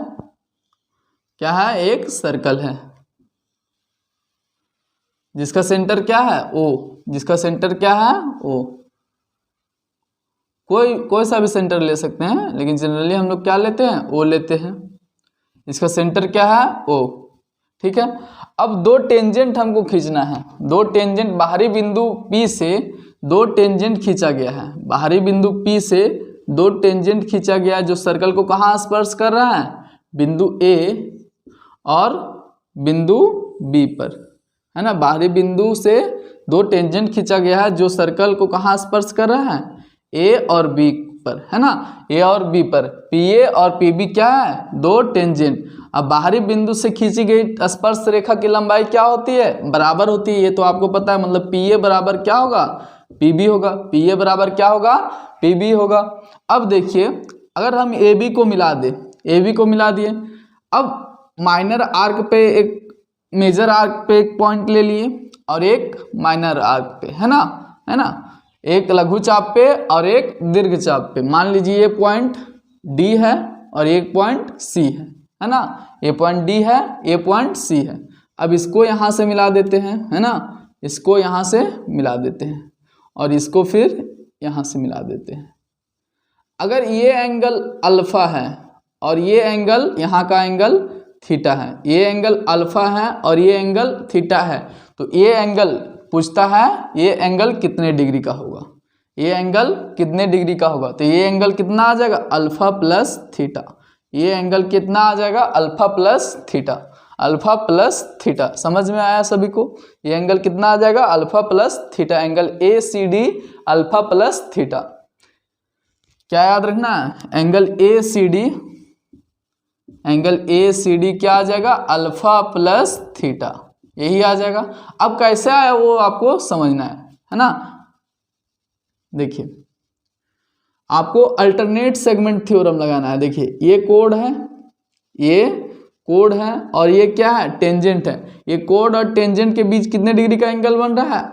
क्या है, एक सर्कल है जिसका सेंटर क्या है, ओ, जिसका सेंटर क्या है, ओ। कोई सा भी सेंटर ले सकते हैं, लेकिन जनरली हम लोग क्या लेते हैं, ओ लेते हैं। इसका सेंटर क्या है, ओ, ठीक है। अब दो टेंजेंट हमको खींचना है, दो टेंजेंट बाहरी बिंदु P से दो टेंजेंट खींचा गया है, बाहरी बिंदु P से दो टेंजेंट खींचा गया है जो सर्कल को कहाँ स्पर्श कर रहा है, बिंदु A और बिंदु B पर, है ना। बाहरी बिंदु से दो टेंजेंट खींचा गया है जो सर्कल को कहाँ स्पर्श कर रहा है, A और B पर, है ना। A और B पर PA और PB क्या है, दो टेंजेंट। अब बाहरी बिंदु से खींची गई स्पर्श रेखा की लंबाई क्या होती है, बराबर होती है, ये तो आपको पता है। मतलब PA बराबर क्या होगा, PB होगा, PA बराबर क्या होगा, PB होगा। अब देखिए अगर हम AB को मिला दें, AB को मिला दिए, अब माइनर आर्क पे एक, मेजर आर्क पे एक पॉइंट ले लिए और एक माइनर आर्क पे, है ना, एक लघु चाप पे और एक दीर्घ चाप पे। मान लीजिए ये पॉइंट D है और एक पॉइंट C है ना, ये पॉइंट D है, ये पॉइंट C है। अब इसको यहाँ से मिला देते हैं, है ना, इसको यहाँ से मिला देते हैं और इसको फिर यहाँ से मिला देते हैं। अगर ये एंगल अल्फा है और ये एंगल, यहाँ का एंगल थीटा है, ये एंगल अल्फा है और ये एंगल थीटा है, तो ये एंगल पूछता है ये एंगल कितने डिग्री का होगा, ये एंगल कितने डिग्री का होगा। तो ये एंगल कितना आ जाएगा, अल्फा प्लस थीटा। ये एंगल कितना आ जाएगा, alpha plus theta, alpha plus theta. समझ में आया सभी को, ये एंगल कितना आ जाएगा, alpha plus theta. Angle ACD alpha plus theta. क्या याद रखना है, एंगल ACD क्या आ जाएगा, अल्फा प्लस थीटा, यही आ जाएगा। अब कैसे आया वो आपको समझना है ना। देखिए आपको अल्टरनेट सेगमेंट थ्योरम लगाना है। देखिए ये कोड है, ये कोड है और ये क्या है, टेंजेंट है। ये कोड और टेंजेंट के बीच कितने डिग्री का एंगल बन रहा है,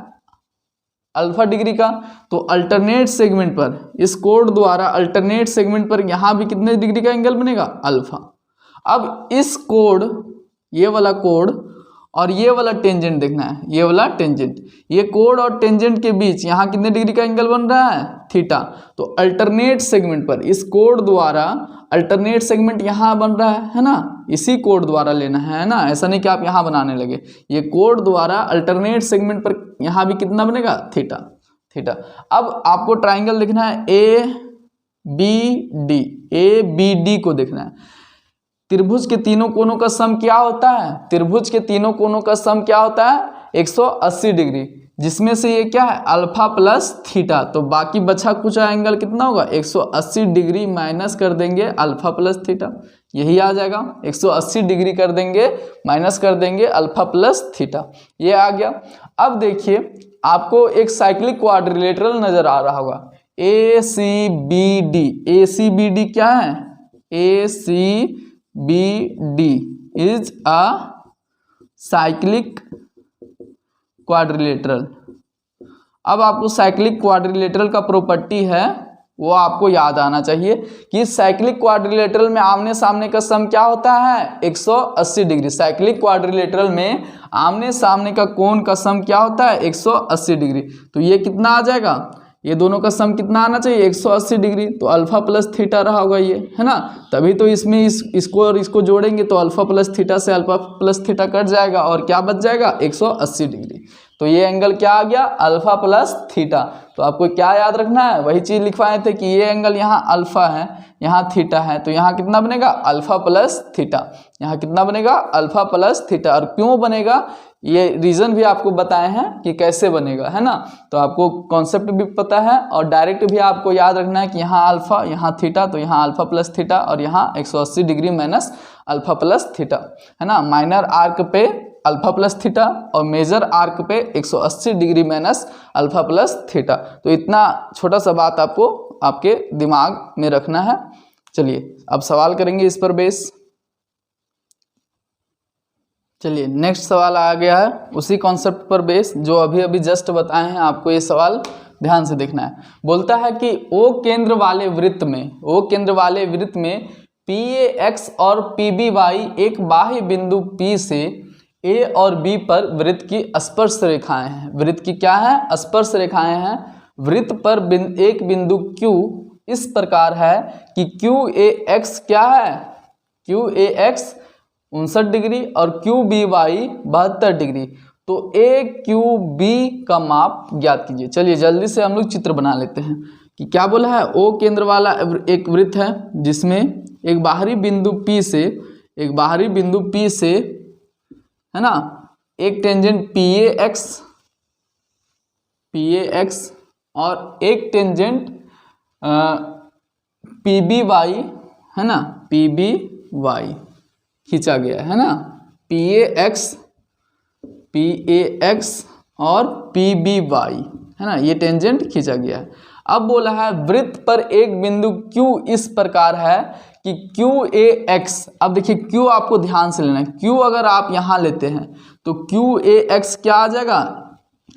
अल्फा डिग्री का। तो अल्टरनेट सेगमेंट पर इस कोड द्वारा अल्टरनेट सेगमेंट पर यहाँ भी कितने डिग्री का एंगल बनेगा, अल्फा। अब इस कोड, ये वाला कोड और ये वाला टेंजेंट देखना है, ये वाला टेंजेंट, ये कोड और टेंजेंट के बीच यहाँ कितने डिग्री का एंगल बन रहा है, थीटा। तो अल्टरनेट सेगमेंट पर इस कोड द्वारा, अल्टरनेट सेगमेंट यहाँ बन रहा है ना, इसी कोड द्वारा लेना है ना, ऐसा नहीं कि आप यहाँ बनाने लगे। ये कोड द्वारा अल्टरनेट सेगमेंट पर यहाँ भी कितना बनेगा, थीटा। अब आपको ट्राइंगल देखना है ABD को देखना है। त्रिभुज के तीनों कोनों का सम क्या होता है, त्रिभुज के तीनों कोनों का सम क्या होता है, 180 डिग्री, जिसमें से ये क्या है, अल्फा प्लस थीटा। तो बाकी बचा कुचा एंगल कितना होगा, 180 डिग्री माइनस कर देंगे अल्फा प्लस थीटा, यही आ जाएगा। 180 डिग्री कर देंगे, माइनस कर देंगे अल्फा प्लस थीटा, ये आ गया। अब देखिए आपको एक साइक्लिक क्वाड्रिलेटरल नजर आ रहा होगा, ACBD क्या है, ACBD is a cyclic quadrilateral. अब आपको साइक्लिक क्वाड्रिलेटरल का प्रॉपर्टी है वो आपको याद आना चाहिए कि साइक्लिक क्वाड्रिलेटरल में आमने सामने का सम क्या होता है, 180 डिग्री। साइक्लिक क्वाड्रिलेटरल में आमने सामने का कोण का सम क्या होता है, 180 डिग्री। तो ये कितना आ जाएगा, ये दोनों का सम कितना आना चाहिए, 180 डिग्री। तो अल्फा प्लस थीटा रहा होगा ये, है ना। तभी तो इसमें इसको और इसको जोड़ेंगे तो अल्फा प्लस थीटा से अल्फा प्लस थीटा कट जाएगा और क्या बच जाएगा, 180 डिग्री। तो ये एंगल क्या आ गया, अल्फा प्लस थीटा। तो आपको क्या याद रखना है, वही चीज लिखवाए थे कि ये एंगल यहाँ अल्फा है, यहाँ थीटा है, तो यहाँ कितना बनेगा, अल्फा प्लस थीटा। यहाँ कितना बनेगा, अल्फा प्लस थीटा। और क्यों बनेगा ये रीजन भी आपको बताए हैं कि कैसे बनेगा, है ना। तो आपको कॉन्सेप्ट भी पता है और डायरेक्ट भी आपको याद रखना है कि यहाँ अल्फा, यहाँ थीटा, तो यहाँ अल्फा प्लस थीटा और यहाँ 180 degree minus alpha plus theta, है ना। माइनर आर्क पे अल्फा प्लस थीटा और मेजर आर्क पे 180 degree minus alpha plus theta. तो इतना छोटा सा बात आपको आपके दिमाग में रखना है। चलिए अब सवाल करेंगे इस पर बेस। चलिए नेक्स्ट सवाल आ गया है उसी कॉन्सेप्ट पर बेस जो अभी अभी जस्ट बताए हैं। आपको ये सवाल ध्यान से देखना है। बोलता है कि ओ केंद्र वाले वृत्त में PAX और PBY एक बाह्य बिंदु P से A और B पर वृत्त की स्पर्श रेखाएं हैं। वृत्त की क्या है? स्पर्श रेखाएं हैं। वृत्त पर एक बिंदु Q इस प्रकार है कि QAX क्या है? QAX 59 डिग्री और QBY 72 डिग्री। तो AQB का माप ज्ञात कीजिए। चलिए जल्दी से हम लोग चित्र बना लेते हैं कि क्या बोला है। O केंद्र वाला एक वृत्त है जिसमें एक बाहरी बिंदु P से है ना, एक टेंजेंट PAX और एक टेंजेंट PBY है ना, PBY खींचा गया है ना। PAX और PBY है ना, ये टेंजेंट खींचा गया है। अब बोला है वृत्त पर एक बिंदु Q इस प्रकार है कि QAX, अब देखिए Q आपको ध्यान से लेना है। Q अगर आप यहाँ लेते हैं तो QAX क्या आ जाएगा?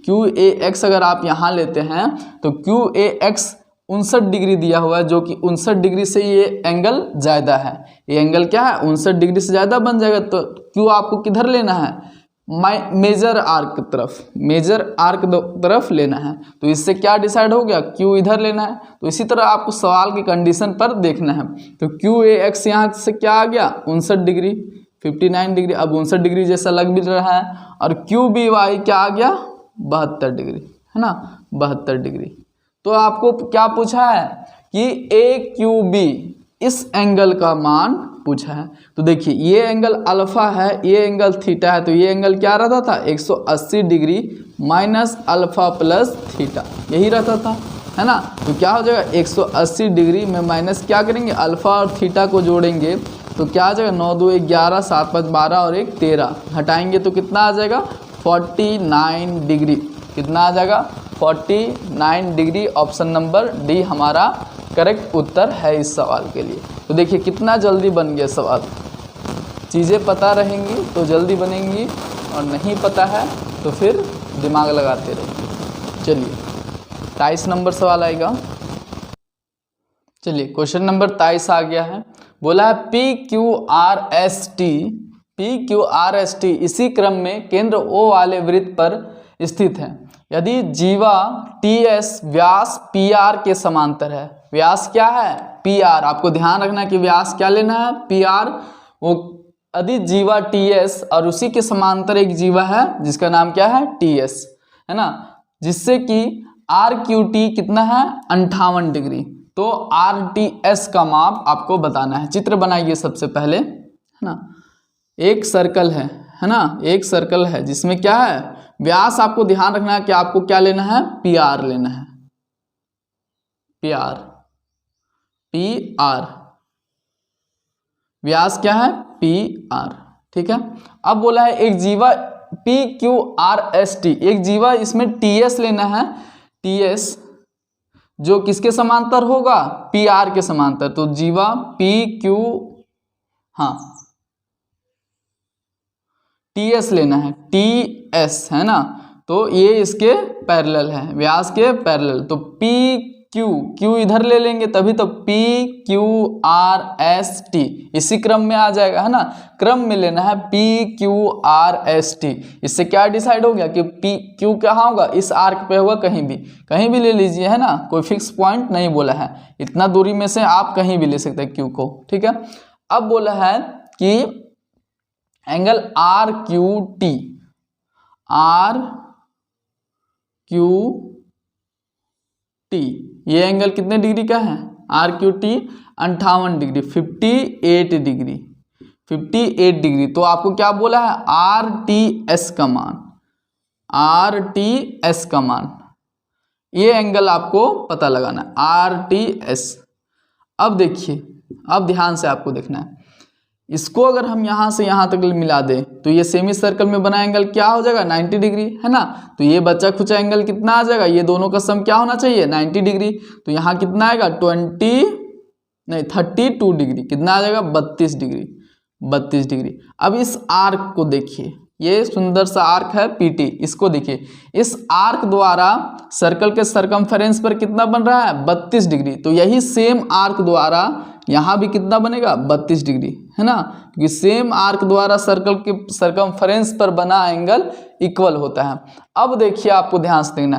QAX अगर आप यहाँ लेते हैं तो QAX 59 डिग्री दिया हुआ है, जो कि 59 डिग्री से ये एंगल ज़्यादा है। ये एंगल क्या है? 59 डिग्री से ज़्यादा बन जाएगा। तो Q आपको किधर लेना है? मेजर आर्क तरफ लेना है। तो इससे क्या डिसाइड हो गया? Q इधर लेना है। तो इसी तरह आपको सवाल की कंडीशन पर देखना है। तो QAX यहाँ से क्या आ गया? 59 डिग्री, 59 डिग्री, अब 59 डिग्री जैसा लग भी रहा है। और QBY क्या आ गया? 72 डिग्री है ना, 72 डिग्री। तो आपको क्या पूछा है कि AQB इस एंगल का मान पूछा है। तो देखिए ये एंगल अल्फा है, ये एंगल थीटा है। तो ये एंगल क्या रहता था? 180 degree minus alpha plus theta, यही रहता था है ना। तो क्या हो जाएगा? 180 डिग्री में माइनस क्या करेंगे? अल्फा और थीटा को जोड़ेंगे तो क्या आ जाएगा? 9 2 11, 7 5 12 और 1 13, घटाएंगे तो कितना आ जाएगा? 49 डिग्री। कितना आ जाएगा? 49 डिग्री। ऑप्शन नंबर डी हमारा करेक्ट उत्तर है इस सवाल के लिए। तो देखिए कितना जल्दी बन गया सवाल। चीज़ें पता रहेंगी तो जल्दी बनेंगी, और नहीं पता है तो फिर दिमाग लगाते रहिए। चलिए 23 नंबर सवाल आएगा। चलिए क्वेश्चन नंबर 23 आ गया है। बोला है PQRST इसी क्रम में केंद्र O वाले वृत्त पर स्थित है। यदि जीवा TS व्यास PR के समांतर है। व्यास क्या है? PR। आपको ध्यान रखना है कि व्यास क्या लेना है? PR। वो यदि जीवा TS और उसी के समांतर एक जीवा है जिसका नाम क्या है? TS है ना, जिससे कि RQT कितना है? 58 डिग्री। तो RTS का माप आपको बताना है। चित्र बनाइए सबसे पहले है ना। एक सर्कल है ना, एक सर्कल है जिसमें क्या है? व्यास। आपको ध्यान रखना है कि आपको क्या लेना है? PR लेना है। PR व्यास क्या है? PR। ठीक है। अब बोला है एक जीवा PQRST, एक जीवा इसमें TS लेना है। TS जो किसके समांतर होगा? PR के समांतर। तो जीवा PQ, हाँ TS लेना है, TS है ना। तो ये इसके पैरेलल है, व्यास के पैरेलल। तो Q इधर ले लेंगे तभी तो PQRST इसी क्रम में आ जाएगा है ना। क्रम में लेना है PQRST। इससे क्या डिसाइड हो गया कि Q कहाँ होगा? इस आर्क पे होगा, कहीं भी ले लीजिए है ना, कोई फिक्स पॉइंट नहीं बोला है। इतना दूरी में से आप कहीं भी ले सकते हैं Q को। ठीक है। अब बोला है कि एंगल RQT ये एंगल कितने डिग्री का है? RQT 58 degree, 58 degree. तो आपको क्या बोला है? RTS का मान, ये एंगल आपको पता लगाना है, RTS। अब देखिए, अब ध्यान से आपको देखना है। इसको अगर हम यहाँ से यहाँ तक मिला दें तो ये सेमी सर्कल में बना एंगल क्या हो जाएगा? 90 डिग्री है ना। तो ये बचा खुचा एंगल कितना आ जाएगा? ये दोनों का सम क्या होना चाहिए? 90 डिग्री। तो यहाँ कितना आएगा? 32 डिग्री। कितना आ जाएगा? 32 डिग्री। अब इस आर्क को देखिए, ये सुंदर सा आर्क है PT, इसको देखिए, इस आर्क द्वारा सर्कल के सरकमफेरेंस पर कितना बन रहा है 32 डिग्री। तो यही सेम आर्क द्वारा यहाँ भी कितना बनेगा 32 डिग्री, है ना, क्योंकि सेम आर्क द्वारा सर्कल के सरकमफेरेंस पर बना एंगल इक्वल होता है। अब देखिए आपको ध्यान से देखना,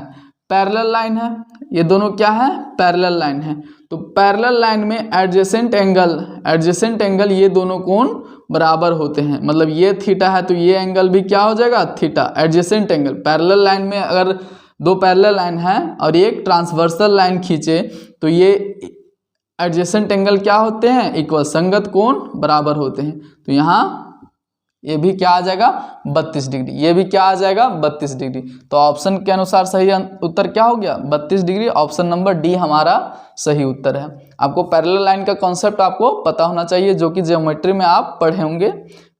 पैरेलल लाइन है, ये दोनों क्या है पैरेलल लाइन है। तो पैरेलल लाइन में एडजेसेंट एंगल ये दोनों कोण बराबर होते हैं, मतलब ये थीटा है तो ये एंगल भी क्या हो जाएगा theta. Adjacent angle parallel line में अगर दो पैरेलल लाइन है और एक ट्रांसवर्सल लाइन खींचे तो ये एडजेसेंट एंगल क्या होते हैं इक्वल, संगत कोण बराबर होते हैं। तो यहाँ ये भी क्या आ जाएगा 32 डिग्री, ये भी क्या आ जाएगा 32 डिग्री। तो ऑप्शन के अनुसार सही उत्तर क्या हो गया 32 डिग्री। ऑप्शन नंबर डी हमारा सही उत्तर है। आपको पैरेलल लाइन का कॉन्सेप्ट आपको पता होना चाहिए, जो कि ज्योमेट्री में आप पढ़े होंगे,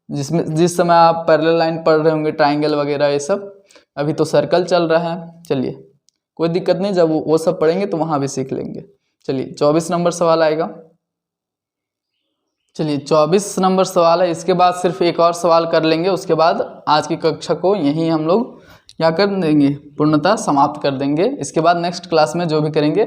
जिस समय आप पैरेलल लाइन पढ़ रहे होंगे, ट्राइंगल वगैरह ये सब। अभी तो सर्कल चल रहा है, चलिए कोई दिक्कत नहीं, जब वो सब पढ़ेंगे तो वहाँ भी सीख लेंगे। चलिए 24 नंबर सवाल आएगा। चलिए 24 नंबर सवाल है, इसके बाद सिर्फ एक और सवाल कर लेंगे, उसके बाद आज की कक्षा को यहीं हम लोग क्या कर देंगे पूर्णतः समाप्त कर देंगे। इसके बाद नेक्स्ट क्लास में जो भी करेंगे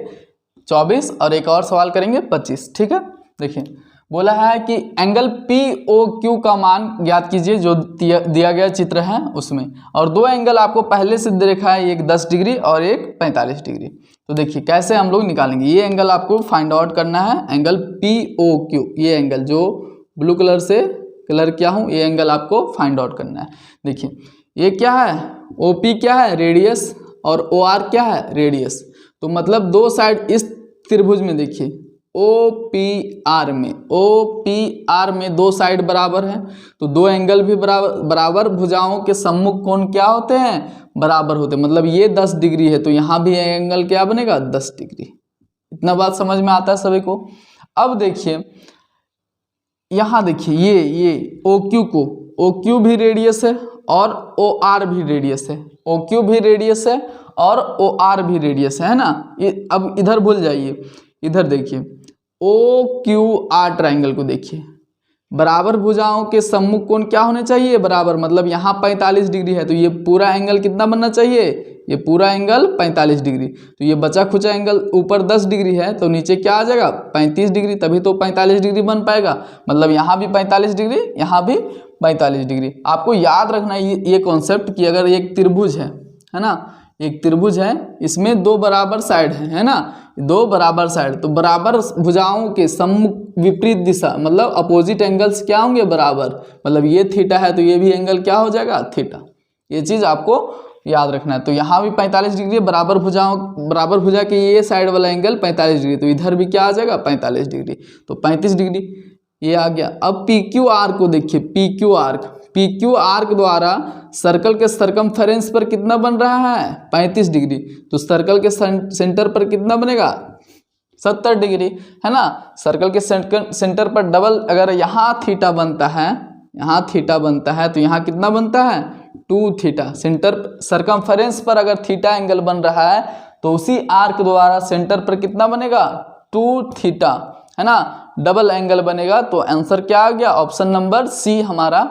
24 और एक और सवाल करेंगे 25, ठीक है। देखिए बोला है कि एंगल POQ का मान ज्ञात कीजिए, जो दिया गया चित्र है उसमें, और दो एंगल आपको पहले से देखा है, एक 10 डिग्री और एक 45 डिग्री। तो देखिए कैसे हम लोग निकालेंगे, ये एंगल आपको फाइंड आउट करना है, एंगल POQ, ये एंगल जो ब्लू कलर से कलर किया हूँ, ये एंगल आपको फाइंड आउट करना है। देखिए ये क्या है OP क्या है रेडियस और OR क्या है रेडियस। तो मतलब दो साइड इस त्रिभुज में देखिए OPR में दो साइड बराबर है, तो दो एंगल भी बराबर भुजाओं के सम्मुख कोण क्या होते हैं बराबर होते हैं। मतलब ये 10 डिग्री है तो यहाँ भी एंगल क्या बनेगा 10 डिग्री। इतना बात समझ में आता है सभी को। अब देखिए यहाँ देखिए ये OQ भी रेडियस है और OR भी रेडियस है, OQ भी रेडियस है और OR भी रेडियस है ना। अब इधर भूल जाइए, इधर देखिए OQR ट्राइंगल को देखिए, बराबर भुजाओं के सम्मुख कोण क्या होने चाहिए बराबर, मतलब यहाँ 45 डिग्री है तो ये पूरा एंगल कितना बनना चाहिए, ये पूरा एंगल 45 डिग्री। तो ये बचा खुचा एंगल ऊपर 10 डिग्री है तो नीचे क्या आ जाएगा 35 डिग्री, तभी तो 45 डिग्री बन पाएगा। मतलब यहाँ भी 45 डिग्री, यहाँ भी 45 डिग्री। आपको याद रखना है ये कॉन्सेप्ट कि अगर एक त्रिभुज है ना, एक त्रिभुज है, इसमें दो बराबर साइड है ना, दो बराबर साइड, तो बराबर भुजाओं के सम्मुख विपरीत दिशा मतलब अपोजिट एंगल्स क्या होंगे बराबर, मतलब ये थीटा है तो ये भी एंगल क्या हो जाएगा थीटा। ये चीज़ आपको याद रखना है। तो यहाँ भी 45 डिग्री, बराबर भुजा के ये साइड वाला एंगल 45 डिग्री, तो इधर भी क्या आ जाएगा 45 डिग्री, तो 35 डिग्री ये आ गया। अब PQR को देखिए, PQ आर्क द्वारा सर्कल के सरकमफेरेंस पर कितना बन रहा है 35 डिग्री, तो सर्कल के सेंटर पर कितना बनेगा 70 डिग्री, है ना। सर्कल के सेंटर पर डबल, अगर यहाँ थीटा बनता है तो यहाँ कितना बनता है 2 थीटा। सेंटर सरकमफेरेंस पर अगर थीटा एंगल बन रहा है तो उसी आर्क द्वारा सेंटर पर कितना बनेगा 2 थीटा, है ना, डबल एंगल बनेगा। तो आंसर क्या आ गया ऑप्शन नंबर C हमारा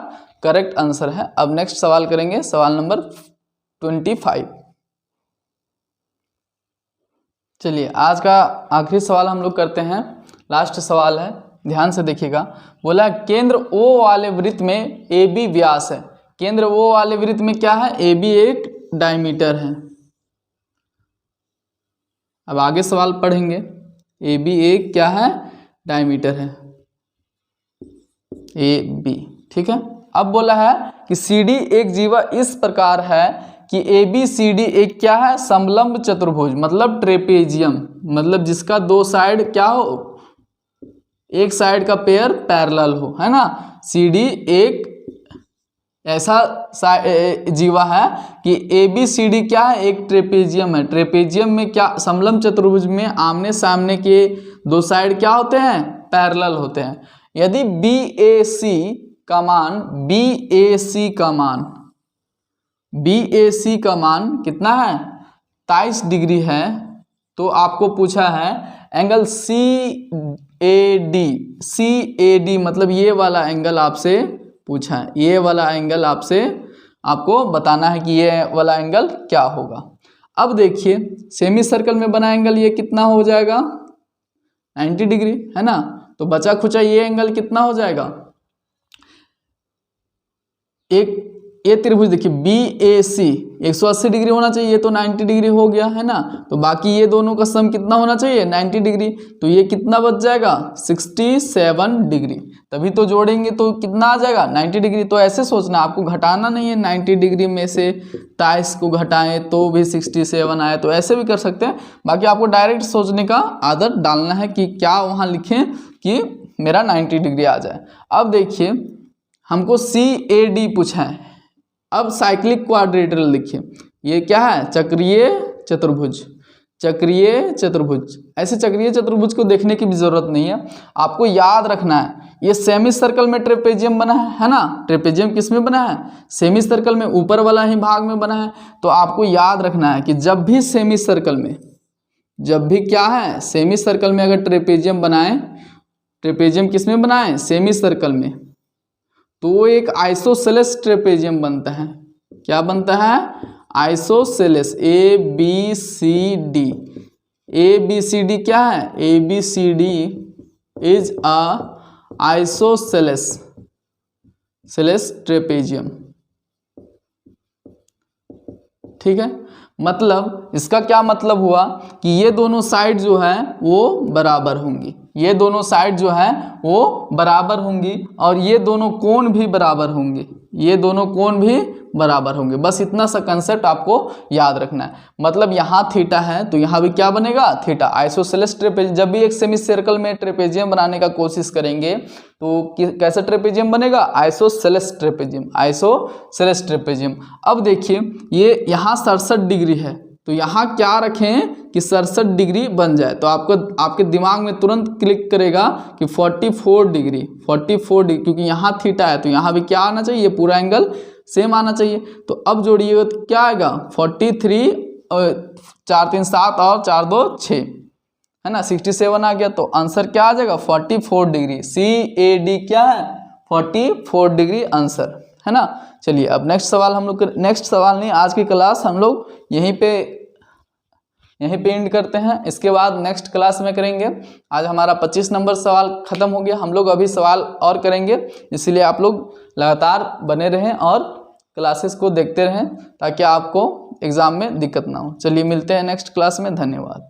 करेक्ट आंसर है। अब नेक्स्ट सवाल करेंगे, सवाल नंबर 25। चलिए आज का आखिरी सवाल हम लोग करते हैं, लास्ट सवाल है, ध्यान से देखिएगा। बोला केंद्र O वाले वृत्त में AB व्यास है। केंद्र O वाले वृत्त में क्या है AB एक डायमीटर है। अब आगे सवाल पढ़ेंगे, AB एक क्या है डायमीटर है AB, ठीक है। अब बोला है कि CD एक जीवा इस प्रकार है कि ABCD एक क्या है समलंब चतुर्भुज मतलब ट्रेपेजियम, मतलब जिसका दो साइड क्या हो, एक साइड का पेयर पैरेलल हो, है ना। CD एक ऐसा जीवा है कि ABCD क्या है एक ट्रेपेजियम है। ट्रेपेजियम में क्या समलंब चतुर्भुज में आमने सामने के दो साइड क्या होते हैं पैरेलल होते हैं। यदि BAC का मान कितना है 23 डिग्री है, तो आपको पूछा है एंगल CAD मतलब ये वाला एंगल आपसे पूछा है, ये वाला एंगल आपसे आपको बताना है कि ये वाला एंगल क्या होगा। अब देखिए सेमी सर्कल में बना एंगल ये कितना हो जाएगा 90 डिग्री, है ना। तो बचा खुचा ये एंगल कितना हो जाएगा, एक ये त्रिभुज देखिए BAC 180 डिग्री होना चाहिए, ये तो 90 डिग्री हो गया, है ना। तो बाकी ये दोनों का सम कितना होना चाहिए 90 डिग्री, तो ये कितना बच जाएगा 67 डिग्री। तभी तो जोड़ेंगे तो कितना आ जाएगा 90 डिग्री। तो ऐसे सोचना, आपको घटाना नहीं है 90 डिग्री में से 23 को घटाएं तो भी 67 आए, तो ऐसे भी कर सकते हैं। बाकी आपको डायरेक्ट सोचने का आदत डालना है कि क्या वहाँ लिखें कि मेरा 90 डिग्री आ जाए। अब देखिए हमको CAD पूछा है। अब साइक्लिक क्वाड्रिलेटरल लिखिए, ये क्या है चक्रीय चतुर्भुज, चक्रीय चतुर्भुज। ऐसे चक्रीय चतुर्भुज को देखने की भी जरूरत नहीं है, आपको याद रखना है ये सेमी सर्कल में ट्रेपेजियम बना है ना। ट्रेपेजियम किस में बना है, सेमी सर्कल में, ऊपर वाला ही भाग में बना है। तो आपको याद रखना है कि जब भी सेमी सर्कल में, जब भी क्या है सेमी सर्कल में अगर ट्रेपेजियम बनाए, ट्रेपेजियम किस में बनाए सेमी सर्कल में, तो वो एक आइसोसेलेस ट्रेपेजियम बनता है। क्या बनता है आइसोसेलेस, ABCD, ABCD क्या है ABCD is a isosceles trapezium, ठीक है। मतलब इसका क्या मतलब हुआ कि ये दोनों साइड जो है वो बराबर होंगी, ये दोनों साइड जो है वो बराबर होंगी, और ये दोनों कोण भी बराबर होंगे, ये दोनों कोण भी बराबर होंगे। बस इतना सा कंसेप्ट आपको याद रखना है। मतलब यहाँ थीटा है तो यहाँ भी क्या बनेगा थीटा, आइसोसेलेस ट्रेपेजियम। जब भी एक सेमी सर्कल में ट्रेपेजियम बनाने का कोशिश करेंगे तो कैसा ट्रेपेजियम बनेगा आइसोसेलेस ट्रेपेजियम, आइसोसेलेस ट्रेपेजियम। अब देखिए ये यहाँ 67 डिग्री है, तो यहाँ क्या रखें कि 67 डिग्री बन जाए, तो आपको आपके दिमाग में तुरंत क्लिक करेगा कि 44 डिग्री, 44 डिग्री, क्योंकि यहाँ थीटा है तो यहाँ भी क्या आना चाहिए पूरा एंगल सेम आना चाहिए। तो अब जोड़िएगा तो क्या आएगा 43, 4 3 7 और 4 2 6, है ना, 67 आ गया। तो आंसर क्या आ जाएगा 44 डिग्री। CAD क्या है 44 डिग्री आंसर, है ना। चलिए अब नेक्स्ट सवाल हम लोग, नेक्स्ट सवाल नहीं, आज की क्लास हम लोग यहीं पे एंड करते हैं। इसके बाद नेक्स्ट क्लास में करेंगे। आज हमारा 25 नंबर सवाल खत्म हो गया, हम लोग अभी सवाल और करेंगे, इसलिए आप लोग लगातार बने रहें और क्लासेस को देखते रहें ताकि आपको एग्ज़ाम में दिक्कत ना हो। चलिए मिलते हैं नेक्स्ट क्लास में, धन्यवाद।